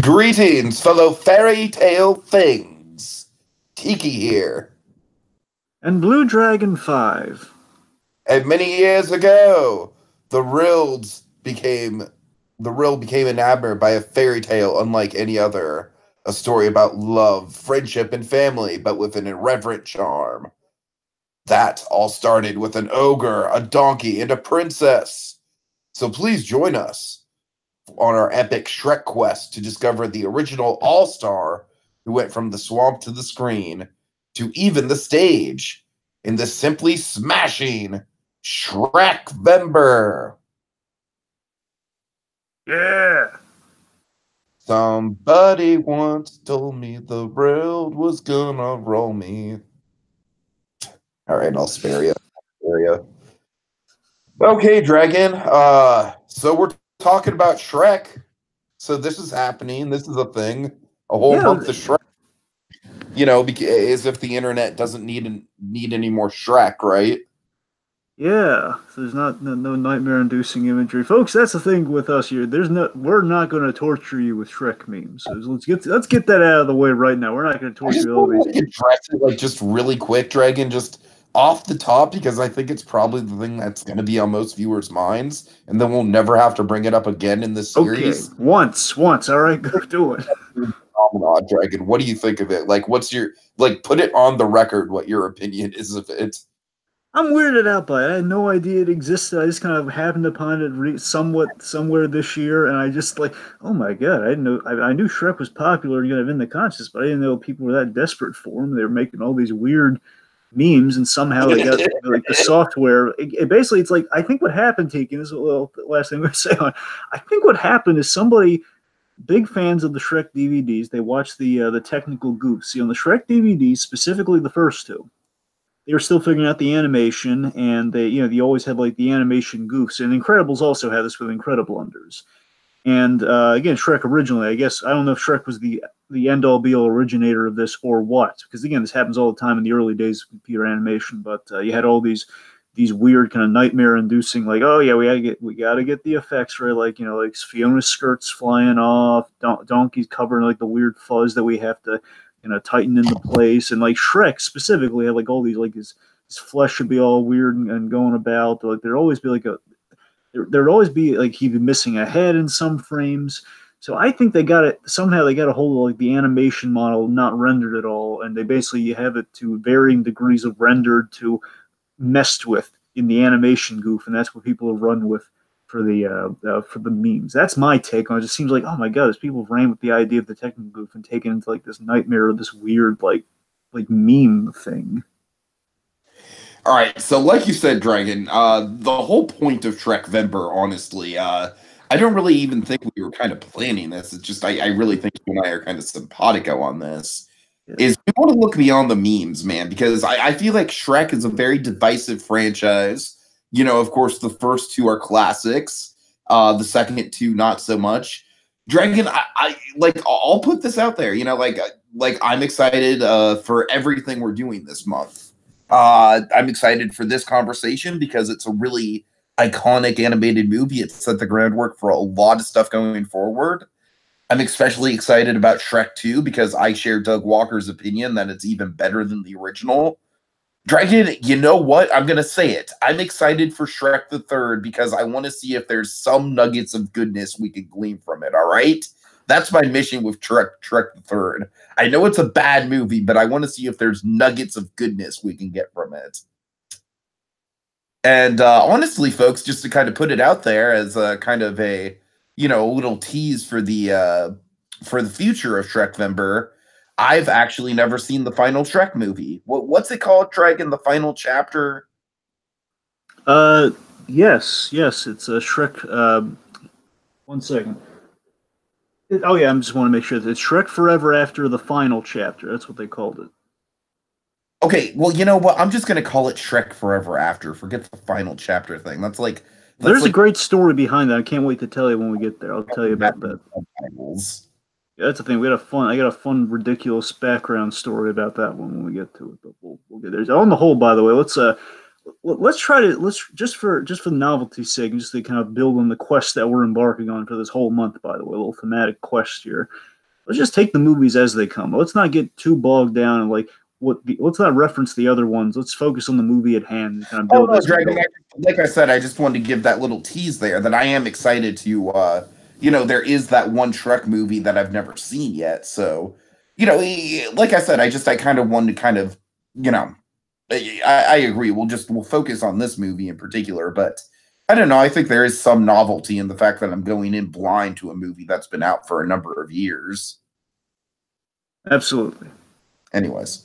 Greetings, fellow fairy tale things. Tiki here. And BlueDragonFive. And many years ago, the Rills became the Rill became enamored by a fairy tale unlike any other. A story about love, friendship, and family, but with an irreverent charm. That all started with an ogre, a donkey, and a princess. So please join us on our epic Shrek quest to discover the original all-star who went from the swamp to the screen to even the stage in the simply smashing ShrekVember. Yeah. Somebody once told me the world was gonna roll me. All right, I'll spare you. Okay, Dragon. So we're talking about Shrek. So this is happening. This is a thing. A whole Yeah. month of Shrek. As if the internet doesn't need any more Shrek, right? Yeah. So there's no nightmare-inducing imagery, folks. That's the thing with us here. We're not going to torture you with Shrek memes. So let's get that out of the way right now. We're not going to I torture just you with all want these. to address it like just really quick, Dragon, just off the top, because I think it's probably the thing that's going to be on most viewers' minds, and then we'll never have to bring it up again in this Okay, series. once. All right, go do it. Phenomenon, Dragon. What do you think of it? Like, what's your put it on the record what your opinion is of it? I'm weirded out by it. I had no idea it existed. I just kind of happened upon it somewhat somewhere this year, and I just like, oh my god, I didn't know. I knew Shrek was popular and kind of in the conscious, but I didn't know people were that desperate for him. They were making all these weird memes, and somehow they got like the software. Basically, it's like I think what happened, Tiki. This is a little last thing I'm going to say on. I think what happened is somebody big fans of the Shrek DVDs. They watched the technical goofs. See, on the Shrek DVDs, specifically the first two, they were still figuring out the animation, and they always had like the animation goofs. And Incredibles also had this with Incredible Unders. And again, Shrek originally, I guess I don't know if Shrek was the end all be all originator of this or what, because again, this happens all the time in the early days of computer animation. But you had all these weird kind of nightmare inducing, like, oh yeah, we gotta get the effects right, like like Fiona's skirts flying off, donkeys covering like the weird fuzz that we have to tighten into place, and like Shrek specifically had like all these like his flesh should be all weird and going about, like there'd always be like there'd always be like he'd be missing a head in some frames. So I think they got it somehow. They got a hold of like the animation model, not rendered at all, and they basically have it to varying degrees of rendered to messed with in the animation goof, and that's what people have run with for the memes. That's my take on it. It just seems like, oh my god, these people ran with the idea of the technical goof and taken into like this nightmare of this weird like meme thing. All right, so like you said, Dragon, the whole point of ShrekVember, honestly, I don't really even think we were kind of planning this. It's just I really think you and I are kind of simpatico on this. Yeah. Is we want to look beyond the memes, man, because I feel like Shrek is a very divisive franchise. Of course, the first two are classics. The second two, not so much. Dragon, I like. I'll put this out there. Like I'm excited for everything we're doing this month. I'm excited for this conversation because it's a really iconic animated movie. It set the groundwork for a lot of stuff going forward. I'm especially excited about Shrek 2 because I share Doug Walker's opinion that it's even better than the original. Dragon, you know what? I'm going to say it. I'm excited for Shrek the Third because I want to see if there's some nuggets of goodness we can glean from it, all right? That's my mission with Shrek the Third. I know it's a bad movie, but I want to see if there's nuggets of goodness we can get from it. And honestly, folks, just to kind of put it out there as a kind of a little tease for the future of ShrekVember, I've actually never seen the final Shrek movie. What's it called, Dragon? The final chapter? Yes, it's a Shrek. 1 second. Oh yeah, I just want to make sure that it's Shrek Forever After the Final Chapter. That's what they called it. Okay, well, you know what? I'm just gonna call it Shrek Forever After. Forget the final chapter thing. There's a great story behind that. I can't wait to tell you when we get there. I'll tell you about that. Yeah, that's the thing. I got a fun, ridiculous background story about that one when we get to it. But we'll get there. On the whole, by the way, let's just for novelty's sake, just to kind of build on the quest that we're embarking on for this whole month. By the way, a little thematic quest here. let's just take the movies as they come. Let's not get too bogged down and like let's not reference the other ones. Let's focus on the movie at hand and kind of Oh build no, as we Dragon! go. Like I said, I just wanted to give that little tease there that I am excited to. There is that one Shrek movie that I've never seen yet. So, like I said, I kind of wanted to kind of, you know, I agree. We'll focus on this movie in particular, but I don't know. I think there is some novelty in the fact that I'm going in blind to a movie that's been out for a number of years. Absolutely. Anyways,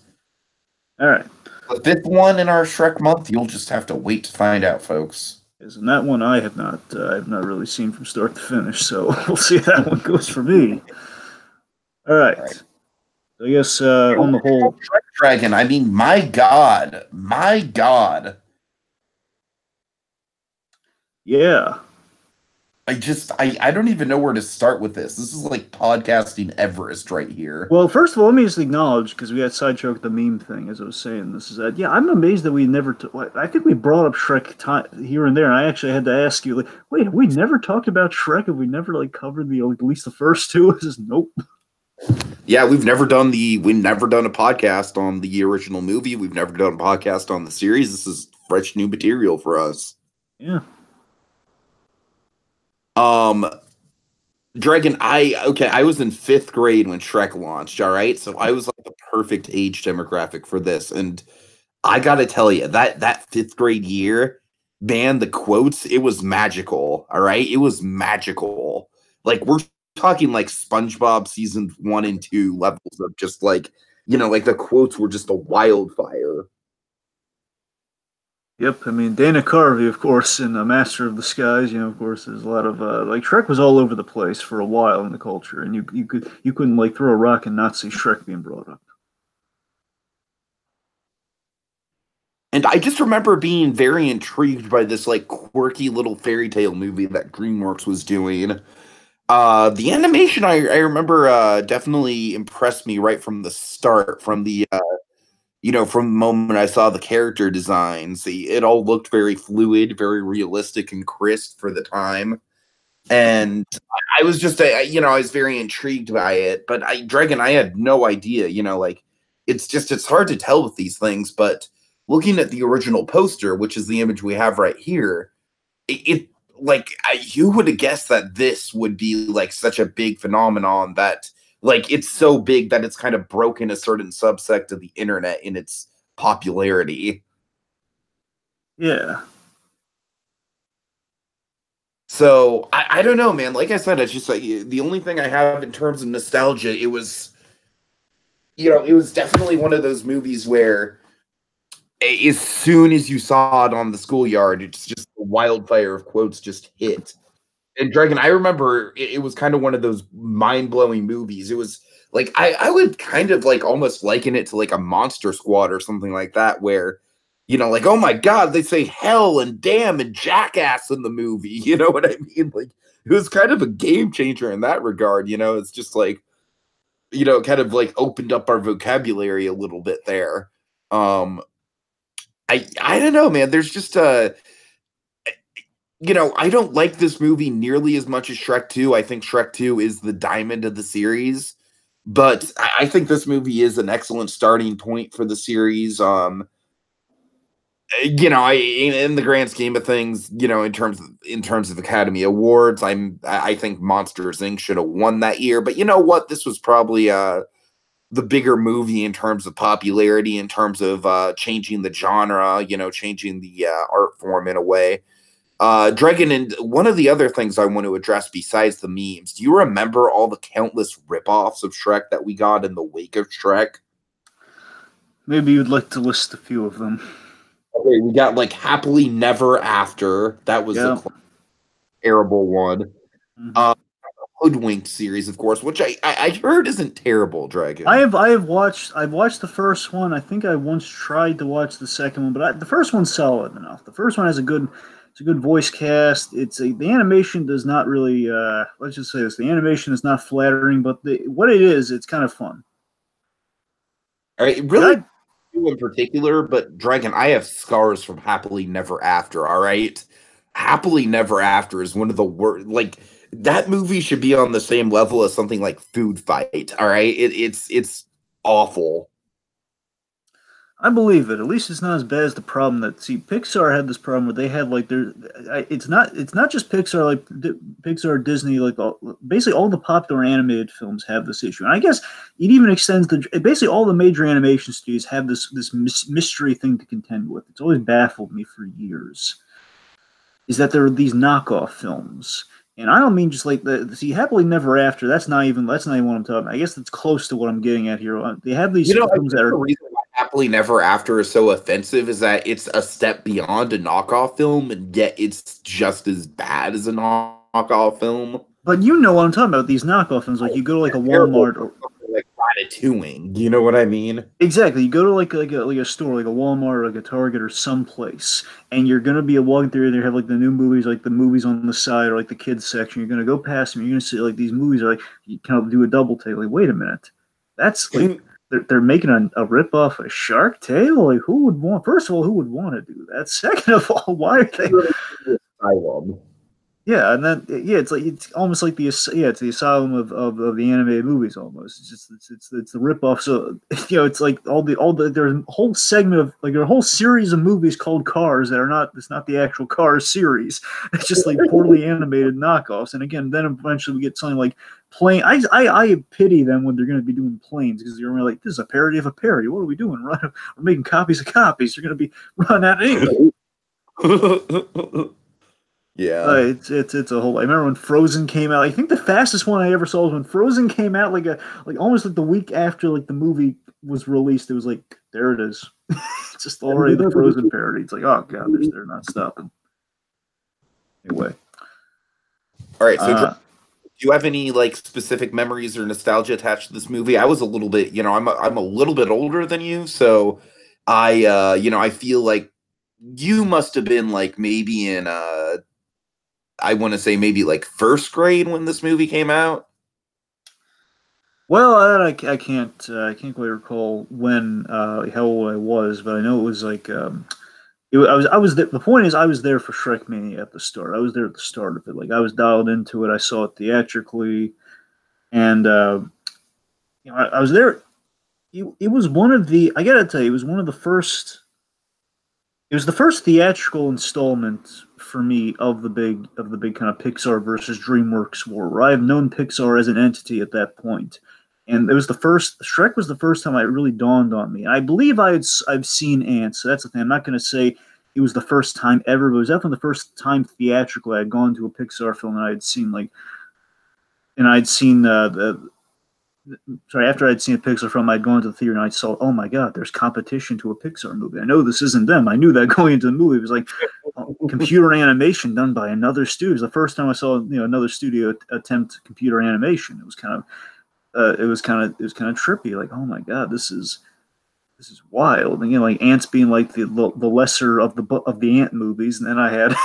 All right. the fifth one in our Shrek month, you'll just have to wait to find out, folks. And that one I have not really seen from start to finish, so we'll see how that one goes for me. All right. All right. I guess on the whole, Shrek Dragon. I mean, my God, my God. yeah. I don't even know where to start with this. This is like podcasting Everest right here. Well, first of all, let me just acknowledge because we got sidetracked the meme thing, as I was saying. This is that. Yeah, I'm amazed that we never. I think we brought up Shrek here and there, and I actually had to ask you, like, wait, have we never talked about Shrek? Have we never like covered the at least the first two? It's just nope. Yeah, we've never done a podcast on the original movie. We've never done a podcast on the series. This is fresh new material for us. Yeah. Dragon, I was in fifth grade when Shrek launched, all right? So I was like the perfect age demographic for this. And I gotta tell you, that fifth grade year, man, the quotes, it was magical, all right? It was magical. Like we're talking like SpongeBob season 1 and 2 levels of just like, like the quotes were just a wildfire. Yep, I mean Dana Carvey, of course, in Master of the Skies. Of course, there's a lot of like Shrek was all over the place for a while in the culture, and you couldn't like throw a rock and not see Shrek being brought up. And I just remember being very intrigued by this like quirky little fairy tale movie that DreamWorks was doing. The animation I remember definitely impressed me right from the start, from the from the moment I saw the character designs. It all looked very fluid, very realistic and crisp for the time. And I was just, I was very intrigued by it. But Dragon, I had no idea, like it's hard to tell with these things. But looking at the original poster, which is the image we have right here, it like you would have guessed that this would be like such a big phenomenon that like it's so big that it's kind of broken a certain subsect of the internet in its popularity. Yeah. So I don't know, man. Like I said, it's just like the only thing I have in terms of nostalgia. It was, it was definitely one of those movies where as soon as you saw it on the schoolyard, it's just a wildfire of quotes just hit. And Dragon, I remember it was kind of one of those mind-blowing movies. It was like I would kind of like almost liken it to like a Monster Squad or something like that, where like, oh my God, they say hell and damn and jackass in the movie. You know what I mean? Like it was kind of a game changer in that regard. It's just like, kind of like opened up our vocabulary a little bit there. I don't know, man. There's just I don't like this movie nearly as much as Shrek 2. I think Shrek 2 is the diamond of the series, but I think this movie is an excellent starting point for the series. In the grand scheme of things, in terms of Academy Awards, I think Monsters Inc. should have won that year. But you know what? This was probably the bigger movie in terms of popularity, in terms of changing the genre, changing the art form in a way. Dragon, and one of the other things I want to address besides the memes, do you remember all the countless ripoffs of Shrek that we got in the wake of Shrek? Maybe you'd like to list a few of them. Okay, we got like Happily Never After. That was a terrible one. Mm-hmm. Hoodwinked series, of course, which I heard isn't terrible, Dragon. I've watched the first one. I think I once tried to watch the second one, but the first one's solid enough. The first one has a good voice cast. The animation does not really let's just say this: the animation is not flattering, but what it is, it's kind of fun. All right, really in particular, but Dragon, I have scars from Happily Never After. All right, Happily Never After is one of the worst. Like that movie should be on the same level as something like Food Fight. All right, it's awful. I believe it. At least it's not as bad as the problem that see Pixar had this problem where they had like their. It's not just Pixar like Pixar Disney like basically all the popular animated films have this issue, and I guess it even extends to basically all the major animation studios have this mystery thing to contend with. It's always baffled me for years. Is that there are these knockoff films. And I don't mean just like the see Happily Never After. That's not even what I'm talking about. I guess that's close to what I'm getting at here. They have these I films think that the are reason why Happily Never After is so offensive is that it's a step beyond a knockoff film, and yet it's just as bad as a knockoff film. but you know what I'm talking about. These knockoff films, like you go to like a Terrible Walmart or like Ratatouille. You know what I mean? exactly, you go to like a store, like a Walmart or like a Target or someplace, and you're gonna be walking through. They have like the new movies, like the movies on the side or like the kids section. You're gonna go past them. You're gonna see like these movies are like you kind of do a double take. Like wait a minute, that's like they're making a rip off of Shark Tale. Like who would want? First of all, who would want to do that? Second of all, why are they? Asylum. Yeah, and then yeah, it's almost like it's the asylum of the animated movies almost. It's just it's the ripoff. So it's like all the there's a whole segment of like a whole series of movies called Cars that are not it's not the actual Cars series. It's just like poorly animated knockoffs. And again, then eventually we get something like plane. I pity them when they're going to be doing planes because you're like this is a parody of a parody. What are we doing? We're making copies of copies. You're going to be running out of ink. Yeah. It's a whole. I remember when Frozen came out. I think the fastest one I ever saw was when Frozen came out, like almost like the week after like the movie was released. It was like there it is, just already the Frozen parody. It's like oh god, they're not stopping. Anyway, All right. So, do uh, you have any like specific memories or nostalgia attached to this movie? I was a little bit, I'm a little bit older than you, so I feel like you must have been like maybe in I want to say maybe like first grade when this movie came out. well, I can't quite recall when how old I was, but I know it was like I was there, the point is I was there for Shrek Mania at the start. I was there at the start of it. Like I was dialed into it. I saw it theatrically, and I was there. It was one of the I gotta tell you, it was one of the first. It was the first theatrical installment for me of the big kind of Pixar versus DreamWorks war. Where I've known Pixar as an entity at that point, and it was the first. Shrek was the first time it really dawned on me. I believe I've seen Ants, so that's the thing. I'm not going to say it was the first time ever, but it was definitely the first time theatrically I had gone to a Pixar film and I had seen like, and I'd seen the sorry, after I'd seen a Pixar film, I'd gone to the theater and I saw, oh my god, there's competition to a Pixar movie. I know this isn't them. I knew that going into the movie. It was like computer animation done by another studio. It was the first time I saw another studio attempt computer animation. It was kind of trippy. Like, oh my god, this is wild. And like Ants being like the lesser of the Ant movies, and then I had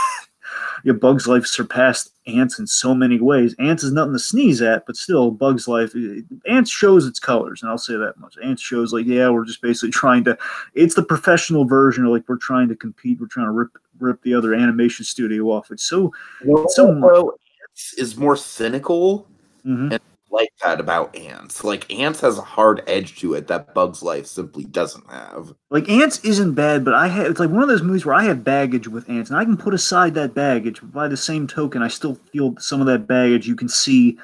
Bugs Life surpassed Ants in so many ways. Ants is nothing to sneeze at, but still, Bugs Life. Ants shows its colors, and I'll say that much. Ants shows like, yeah, we're just basically trying to. It's the professional version of like we're trying to compete. We're trying to rip the other animation studio off. It's so. It's so. Ants is more cynical, Mm-hmm. and I like that about Ants. Like Ants has a hard edge to it that Bugs Life simply doesn't have. Like Ants isn't bad, but it's like one of those movies where I have baggage with Ants, and I can put aside that baggage. But by the same token, I still feel some of that baggage you can see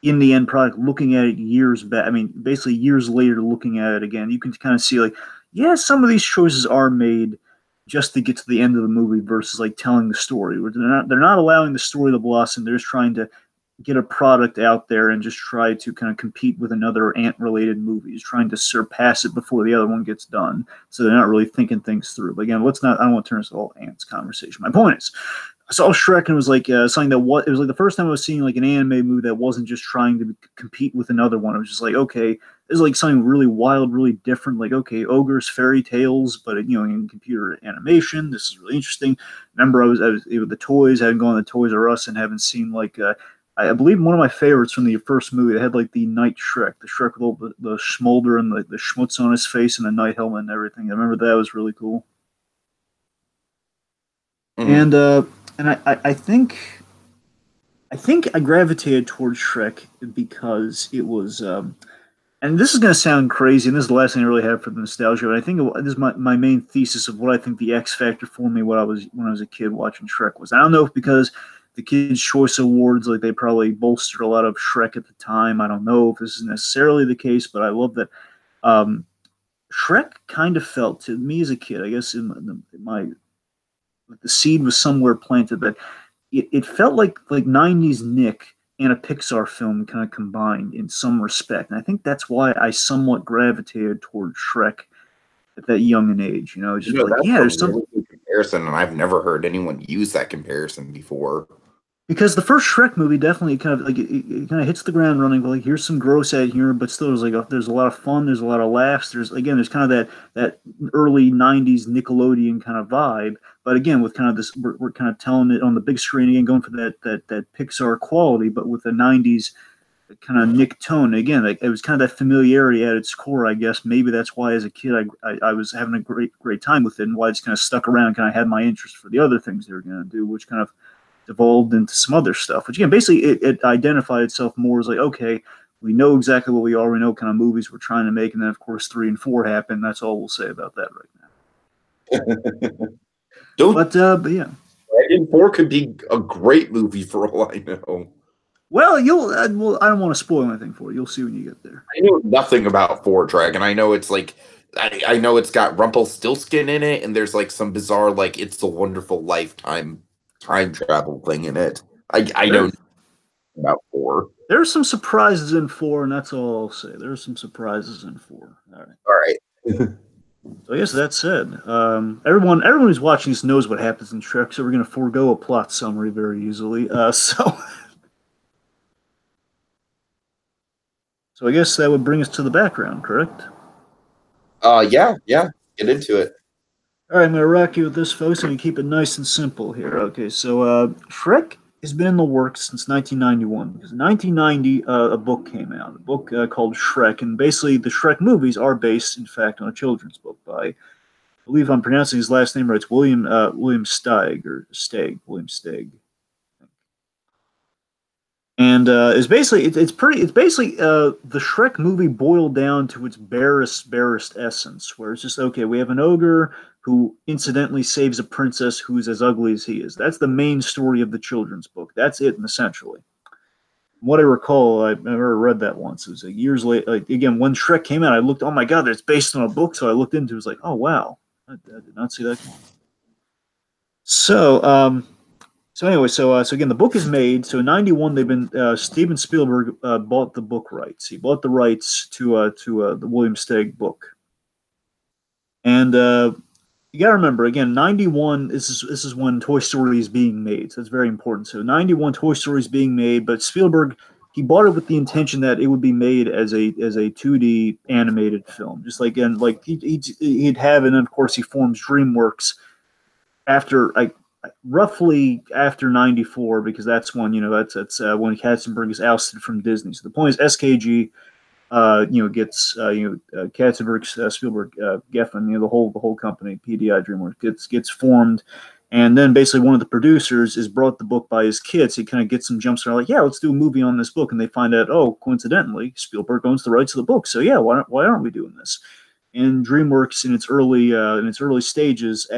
in the end product. Looking at it years back, I mean, basically years later, looking at it again, you can kind of see like, yeah, some of these choices are made just to get to the end of the movie versus like telling the story. Where they're not allowing the story to blossom. They're just trying to get a product out there and just try to kind of compete with another ant related movie, trying to surpass it before the other one gets done. So they're not really thinking things through. But again, I don't want to turn this all ants conversation. My point is, I saw Shrek and it was like something that it was like the first time I was seeing like an anime movie that wasn't just trying to compete with another one. It was just like, okay, this is like something really wild, really different. Like, okay, ogres, fairy tales, but in computer animation. This is really interesting. Remember, I was with the toys. I hadn't gone to Toys R Us and haven't seen like I believe one of my favorites from the first movie. They had like the Night Shrek, the Shrek with all the smolder and the schmutz on his face and the night helmet and everything. I remember that was really cool. Mm-hmm. And I think I think I gravitated towards Shrek because it was, and this is going to sound crazy, and this is the last thing I really have for the nostalgia, but I think this is my main thesis of what I think the X factor for me what I was when I was a kid watching Shrek was. I don't know if because the Kids' Choice Awards, like they probably bolstered a lot of Shrek at the time. I don't know if this is necessarily the case, but I love that um, Shrek kind of felt to me as a kid, I guess in my the seed was somewhere planted that it felt like 90s Nick and a Pixar film kind of combined in some respect. And I think that's why I somewhat gravitated towards Shrek at that young an age. You know, it's You just know, like, that's yeah, a there's some really good comparison, and I've never heard anyone use that comparison before. because the first Shrek movie definitely kind of like it kind of hits the ground running. But like, here's some gross at here, but still, there's a lot of fun. There's a lot of laughs. There's kind of that early '90s Nickelodeon kind of vibe. But again, with kind of this, we're kind of telling it on the big screen again, going for that Pixar quality, but with the '90s kind of Nick tone. Again, like, it was kind of that familiarity at its core, I guess. Maybe that's why, as a kid, I was having a great time with it, and why it's kind of stuck around. Kind of had my interest for the other things they were going to do, which kind of evolved into some other stuff. Which again, basically, it identified itself more as like, okay, we know exactly what we are. We know what kind of movies we're trying to make, and then of course 3 and 4 happened. That's all we'll say about that right now. Don't But yeah. Dragon 4 could be a great movie for all I know. Well, well, I don't want to spoil anything for you. You'll see when you get there. I know nothing about Four Dragon. I know it's like I know it's got Rumpelstiltskin in it, and there's like some bizarre like It's a Wonderful Lifetime time travel thing in it. I know There, nothing about four. there are some surprises in 4, and that's all I'll say. There are some surprises in 4. All right. All right. So I guess that said, everyone who's watching this knows what happens in Shrek, so we're going to forego a plot summary very easily. So I guess that would bring us to the background, correct? Yeah. Get into it. All right, I'm going to rock you with this, folks. I'm going to keep it nice and simple here. Okay, so Shrek has been in the works since 1991 because in 1990 a book came out, a book called Shrek, and basically the Shrek movies are based, in fact, on a children's book by, I believe I'm pronouncing his last name right, it's William Steig or Steg, William Steg. And it's basically the Shrek movie boiled down to its barest essence, where it's just okay. We have an ogre who incidentally saves a princess who's as ugly as he is. That's the main story of the children's book. That's it, essentially. From what I recall, I never read that once. It was like years later. Like again, when Shrek came out, I looked. Oh my god, it's based on a book. So I looked into. It, was like, oh wow, I did not see that coming. So so again, the book is made. So in '91, they've been Steven Spielberg bought the book rights. He bought the rights to the William Steig book, and you got to remember again, '91. This is when Toy Story is being made. So that's very important. So '91, Toy Story is being made, but Spielberg he bought it with the intention that it would be made as a 2D animated film, just like and like he'd have, and then of course he forms DreamWorks after like roughly after '94 because that's when that's when Katzenberg is ousted from Disney. So the point is SKG gets Katzenberg, Spielberg, Geffen, the whole company, PDI DreamWorks gets formed, and then basically one of the producers is brought the book by his kids. He kind of gets some jumps around like, yeah, let's do a movie on this book, and they find out, oh, coincidentally, Spielberg owns the rights to the book, so yeah, why aren't we doing this? And DreamWorks in its early stages,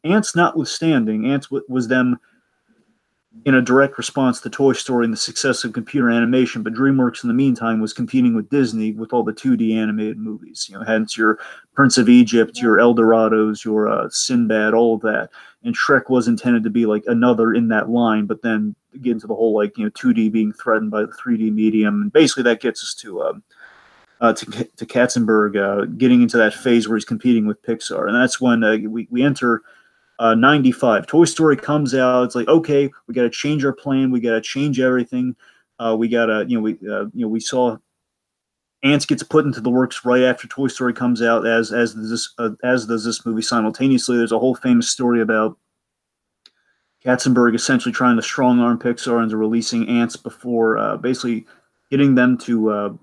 Ants notwithstanding, Ants was them in a direct response to Toy Story and the success of computer animation. But DreamWorks, in the meantime, was competing with Disney with all the 2D animated movies. Hence your Prince of Egypt, your El Dorados, your Sinbad, all of that. And Shrek was intended to be like another in that line, but then get into the whole 2D being threatened by the 3D medium, and basically that gets us to Katzenberg getting into that phase where he's competing with Pixar, and that's when we enter '95. Toy Story comes out. It's like, okay, we got to change our plan. We got to change everything. We got to we saw Ants gets put into the works right after Toy Story comes out, as does this movie simultaneously. There's a whole famous story about Katzenberg essentially trying to strong arm Pixar into releasing Ants before basically getting them to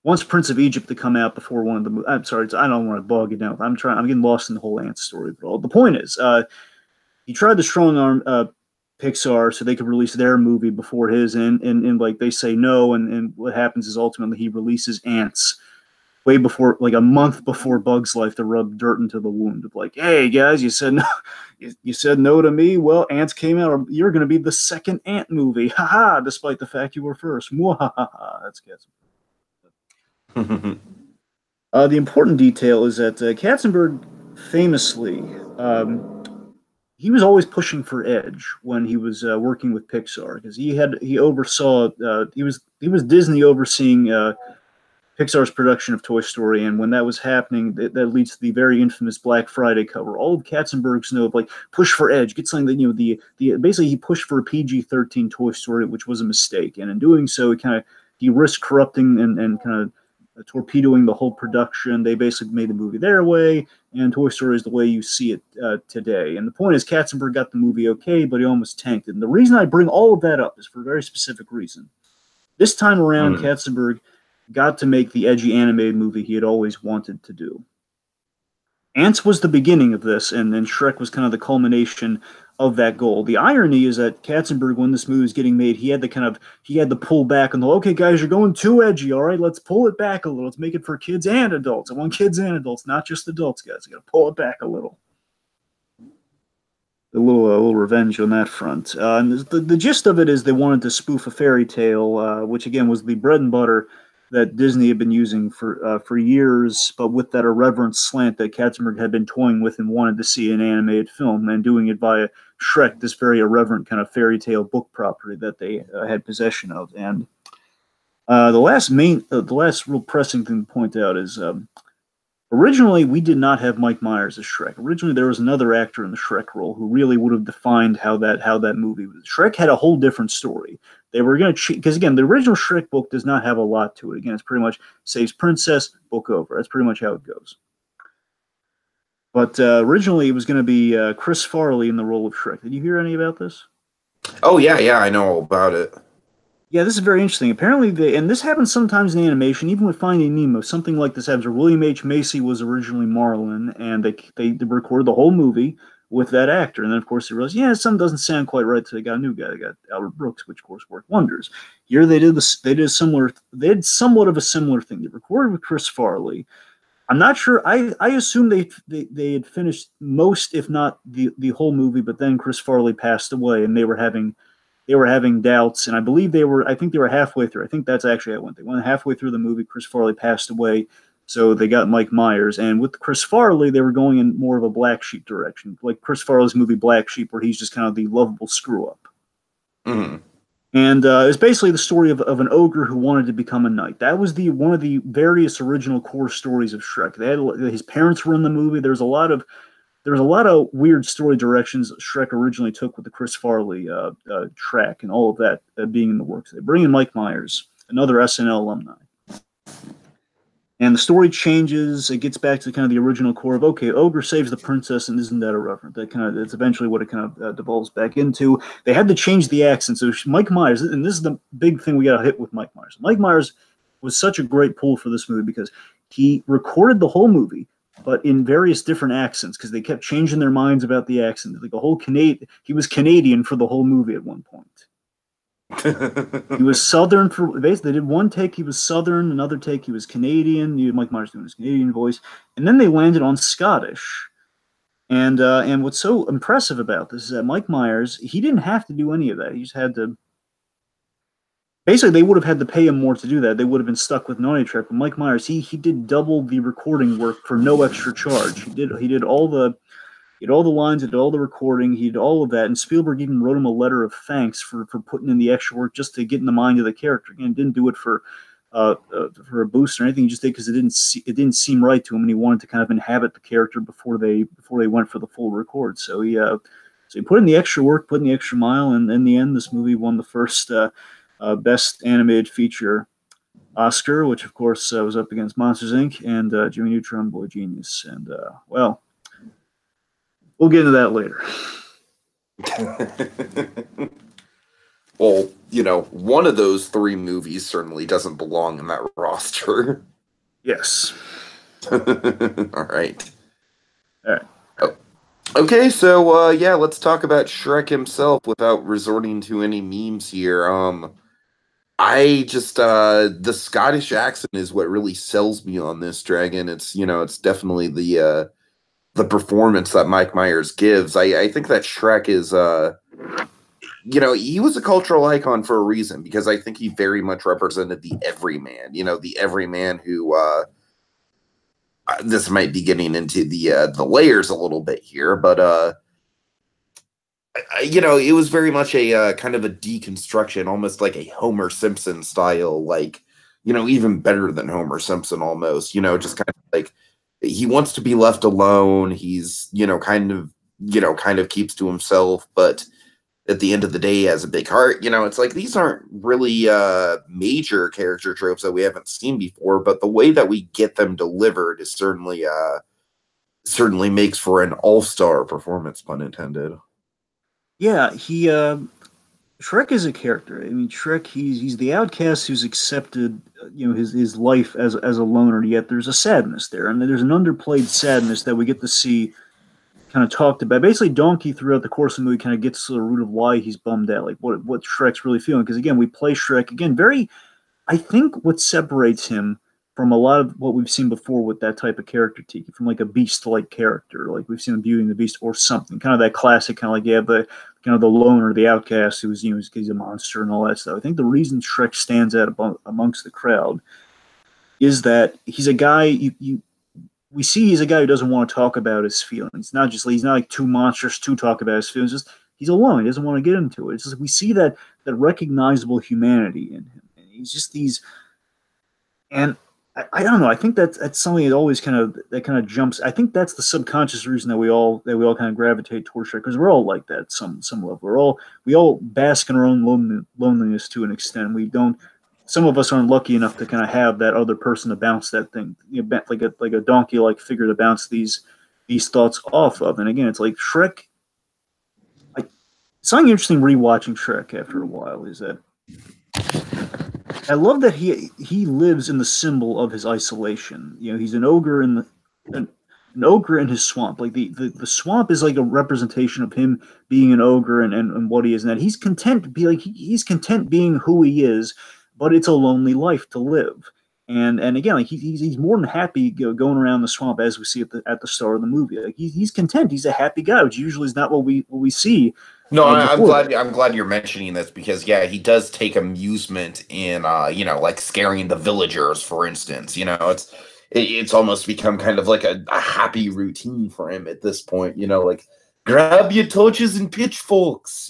once Prince of Egypt to come out before one of the. I'm sorry, I don't want to bog it down. I'm getting lost in the whole Ant story. But all the point is, he tried to strong arm Pixar so they could release their movie before his, and like they say no, and what happens is ultimately he releases Ants way before, like a month before Bug's Life, to rub dirt into the wound of like, hey guys, you said no, you said no to me. Well, Ants came out. You're going to be the second Ant movie, haha! Despite the fact you were first, mwahaha. That's Katzenberg. The important detail is that Katzenberg famously, he was always pushing for edge when he was working with Pixar, because he oversaw he was Disney overseeing Pixar's production of Toy Story, and when that was happening, that leads to the very infamous Black Friday cover. All of Katzenberg's know of, like, push for edge, get something that, the basically he pushed for a PG-13 Toy Story, which was a mistake, and in doing so, he risked corrupting and kind of torpedoing the whole production. They basically made the movie their way, and Toy Story is the way you see it today. And the point is, Katzenberg got the movie okay, but he almost tanked it. And the reason I bring all of that up is for a very specific reason. This time around, Katzenberg got to make the edgy animated movie he had always wanted to do. Ants was the beginning of this, and then Shrek was kind of the culmination of that goal. The irony is that Katzenberg, when this movie was getting made, he had to pull back on the, okay guys, you're going too edgy, all right, let's pull it back a little. Let's make it for kids and adults. I want kids and adults, not just adults, guys. I gotta pull it back a little. A little revenge on that front. And the gist of it is they wanted to spoof a fairy tale, which again was the bread and butter that Disney had been using for years, but with that irreverent slant that Katzenberg had been toying with and wanted to see in an animated film, and doing it via Shrek, this very irreverent kind of fairy tale book property that they had possession of. And the last real pressing thing to point out is, originally we did not have Mike Myers as Shrek. Originally there was another actor in the Shrek role who really would have defined how that movie was. Shrek had a whole different story. They were going to, because again, the original Shrek book does not have a lot to it. Again, it's pretty much saves princess, book over. That's pretty much how it goes. But originally it was going to be Chris Farley in the role of Shrek. Did you hear any about this? Oh yeah, I know all about it. Yeah, this is very interesting. Apparently, and this happens sometimes in animation, even with Finding Nemo, something like this happens, where William H. Macy was originally Marlin, and they recorded the whole movie with that actor. And then, of course, they realized, yeah, something doesn't sound quite right, so they got a new guy. They got Albert Brooks, which, of course, worked wonders. Here they did somewhat of a similar thing. They recorded with Chris Farley. I'm not sure. I assume they had finished most, if not the whole movie, but then Chris Farley passed away, and they were having doubts, and I think they were halfway through. I think that's actually how it went. They went halfway through the movie. Chris Farley passed away, so they got Mike Myers. And with Chris Farley, they were going in more of a Black Sheep direction, like Chris Farley's movie Black Sheep, where he's just kind of the lovable screw up. Mm-hmm. And it's basically the story of an ogre who wanted to become a knight. That was one of the various original core stories of Shrek. His parents were in the movie. There was a lot of weird story directions Shrek originally took with the Chris Farley track, and all of that being in the works. They bring in Mike Myers, another SNL alumni. And the story changes. It gets back to kind of the original core of, okay, ogre saves the princess, and isn't that irreverent? That's eventually what it kind of devolves back into. They had to change the accent. So Mike Myers, and this is the big thing we got to hit with Mike Myers. Mike Myers was such a great pull for this movie because he recorded the whole movie, but in various different accents, because they kept changing their minds about the accent. Like the whole he was Canadian for the whole movie at one point. He was Southern for basically. They did one take he was Southern, another take he was Canadian. Mike Myers doing his Canadian voice, and then they landed on Scottish. And what's so impressive about this is that Mike Myers, he didn't have to do any of that. He just had to. Basically, they would have had to pay him more to do that. They would have been stuck with no track. But Mike Myers, he did double the recording work for no extra charge. He did all the lines, he did all the recording, he did all of that. And Spielberg even wrote him a letter of thanks for putting in the extra work just to get in the mind of the character. Again, didn't do it for a boost or anything. He just did because it didn't seem right to him, and he wanted to kind of inhabit the character before they went for the full record. So he put in the extra work, put in the extra mile, and in the end, this movie won the first Best Animated Feature Oscar, which of course was up against Monsters Inc. and Jimmy Neutron, Boy Genius. And well, we'll get into that later. Well, one of those three movies certainly doesn't belong in that roster. Yes. All right. All right. Oh, Okay, so yeah, let's talk about Shrek himself without resorting to any memes here. I just the Scottish accent is what really sells me on this dragon. It's it's definitely the performance that Mike Myers gives. I think that Shrek is he was a cultural icon for a reason because I think he very much represented the everyman, the everyman who this might be getting into the layers a little bit here, but it was very much a kind of a deconstruction, almost like a Homer Simpson style, like, even better than Homer Simpson almost, just kind of like he wants to be left alone. He's, kind of keeps to himself, but at the end of the day, he has a big heart. It's like these aren't really major character tropes that we haven't seen before, but the way that we get them delivered is certainly makes for an all-star performance, pun intended. Yeah, he Shrek is a character. I mean, Shrek, he's the outcast who's accepted, his life as a loner. Yet there's a sadness there, and there's an underplayed sadness that we get to see kind of talked about. Basically, Donkey throughout the course of the movie kind of gets to the root of why he's bummed out, like what Shrek's really feeling. Because again, we play Shrek again very. I think what separates him from a lot of what we've seen before with that type of character, Tiki, from like a beast-like character, like we've seen in Beauty and the Beast or something, kind of that classic kind of like the the loner, the outcast who's he's a monster and all that stuff. I think the reason Shrek stands out amongst the crowd is that he's a guy you we see he's a guy who doesn't want to talk about his feelings. Not just he's not like too monstrous to talk about his feelings. Just he's alone. He doesn't want to get into it. It's just we see that recognizable humanity in him. And he's just these and I don't know. I think that's something that always kind of jumps. I think that's the subconscious reason that we all kind of gravitate towards Shrek because we're all like that at some level. We all bask in our own loneliness to an extent. We don't. Some of us aren't lucky enough to kind of have that other person to bounce that thing, like a donkey like figure to bounce these thoughts off of. And again, it's like Shrek. I, Something interesting rewatching Shrek after a while is that I love that he lives in the symbol of his isolation. He's an ogre an ogre in his swamp. Like the swamp is like a representation of him being an ogre and what he is, and that he's content to be like he's content being who he is, but it's a lonely life to live. And again, like he's more than happy going around the swamp as we see at the start of the movie. Like he's content. He's a happy guy, which usually is not what we see No, I'm before glad that. you're mentioning this because yeah, he does take amusement in like scaring the villagers, for instance. It's almost become kind of like a happy routine for him at this point. Like grab your torches and pitchforks.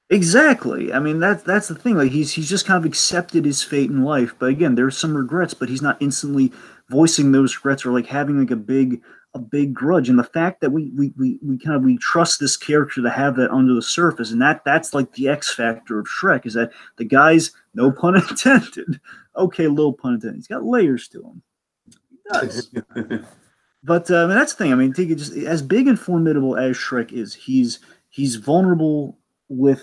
Exactly. I mean that's the thing. Like he's just kind of accepted his fate in life. But again, there's some regrets, but he's not instantly voicing those regrets or like having like a big grudge. And the fact that we trust this character to have that under the surface, and that's like the X factor of Shrek, is that the guy's no pun intended. Okay, little pun intended. He's got layers to him. He does. But I mean, that's the thing. I mean, take it just as big and formidable as Shrek is. He's vulnerable with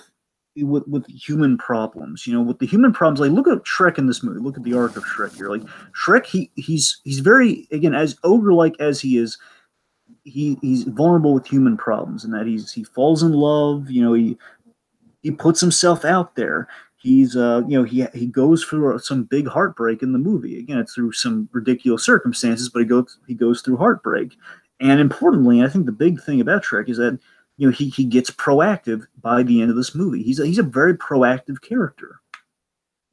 with human problems. With the human problems. Like look at Shrek in this movie. Look at the arc of Shrek here. Like Shrek, he's very again as ogre like as he is. He's vulnerable with human problems, and that he falls in love. He puts himself out there. He's he goes through some big heartbreak in the movie. Again, it's through some ridiculous circumstances, but he goes through heartbreak. And importantly, I think the big thing about Shrek is that he gets proactive by the end of this movie. He's a very proactive character.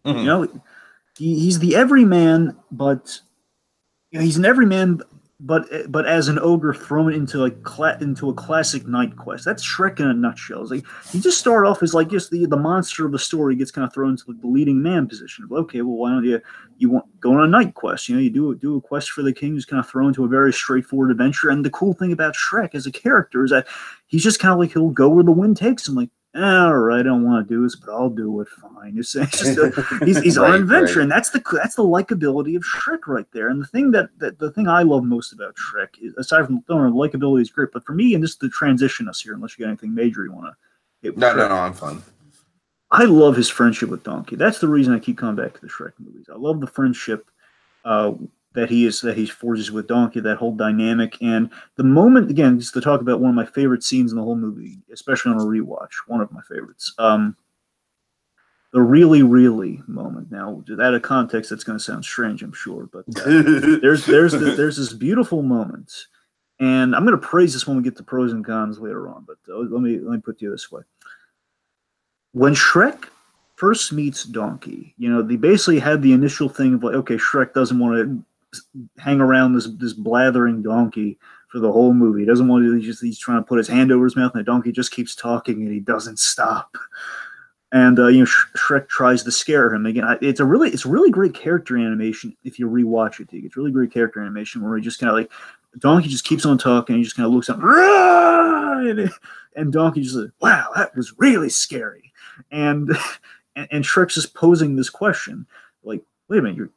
You Mhm. know, he's the everyman, but he's an everyman, but as an ogre thrown into into a classic night quest. That's Shrek in a nutshell. It's like he just started off as like just the monster of the story gets kind of thrown into like the leading man position. Okay, well why don't you want go on a night quest? You do a quest for the king, who's kind of thrown into a very straightforward adventure. And the cool thing about Shrek as a character is that he's just kind of like he'll go where the wind takes him. Like all right, I don't want to do this, but I'll do it. Fine. He's on an Right, adventure, right. and that's the likability of Shrek right there. And the thing I love most about Shrek, is, aside from the likability, is great. But for me, and this is the transition us here, unless you got anything major you want to hit with No, no, Shrek, no, I'm fine. I love his friendship with Donkey. That's the reason I keep coming back to the Shrek movies. I love the friendship. Uh, he forges with Donkey, that whole dynamic, and the moment again, just to talk about one of my favorite scenes in the whole movie, especially on a rewatch, one of my favorites. The really, really moment. Now, out of context, that's going to sound strange, I'm sure, but there's this beautiful moment, and I'm going to praise this when we get to pros and cons later on. But let me put it to you this way: when Shrek first meets Donkey, they basically had the initial thing of like, okay, Shrek doesn't want to hang around this blathering donkey for the whole movie. He doesn't want to. He's trying to put his hand over his mouth, and the donkey just keeps talking, and he doesn't stop. And Shrek tries to scare him again. It's really great character animation if you rewatch it. It's really great character animation where he just kind of like Donkey just keeps on talking. And he just kind of looks up, and Donkey just like, wow, that was really scary. And Shrek's just posing this question, like, wait a minute,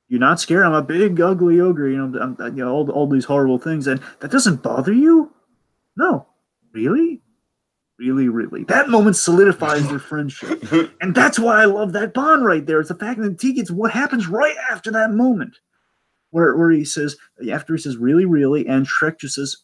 you're not scared? I'm a big ugly ogre. I'm all these horrible things, and that doesn't bother you? No, really? Really, really. That moment solidifies their friendship. And that's why I love that bond right there. It's the fact that Tiki, it's what happens right after that moment. Where he says, really, really, and Shrek just says,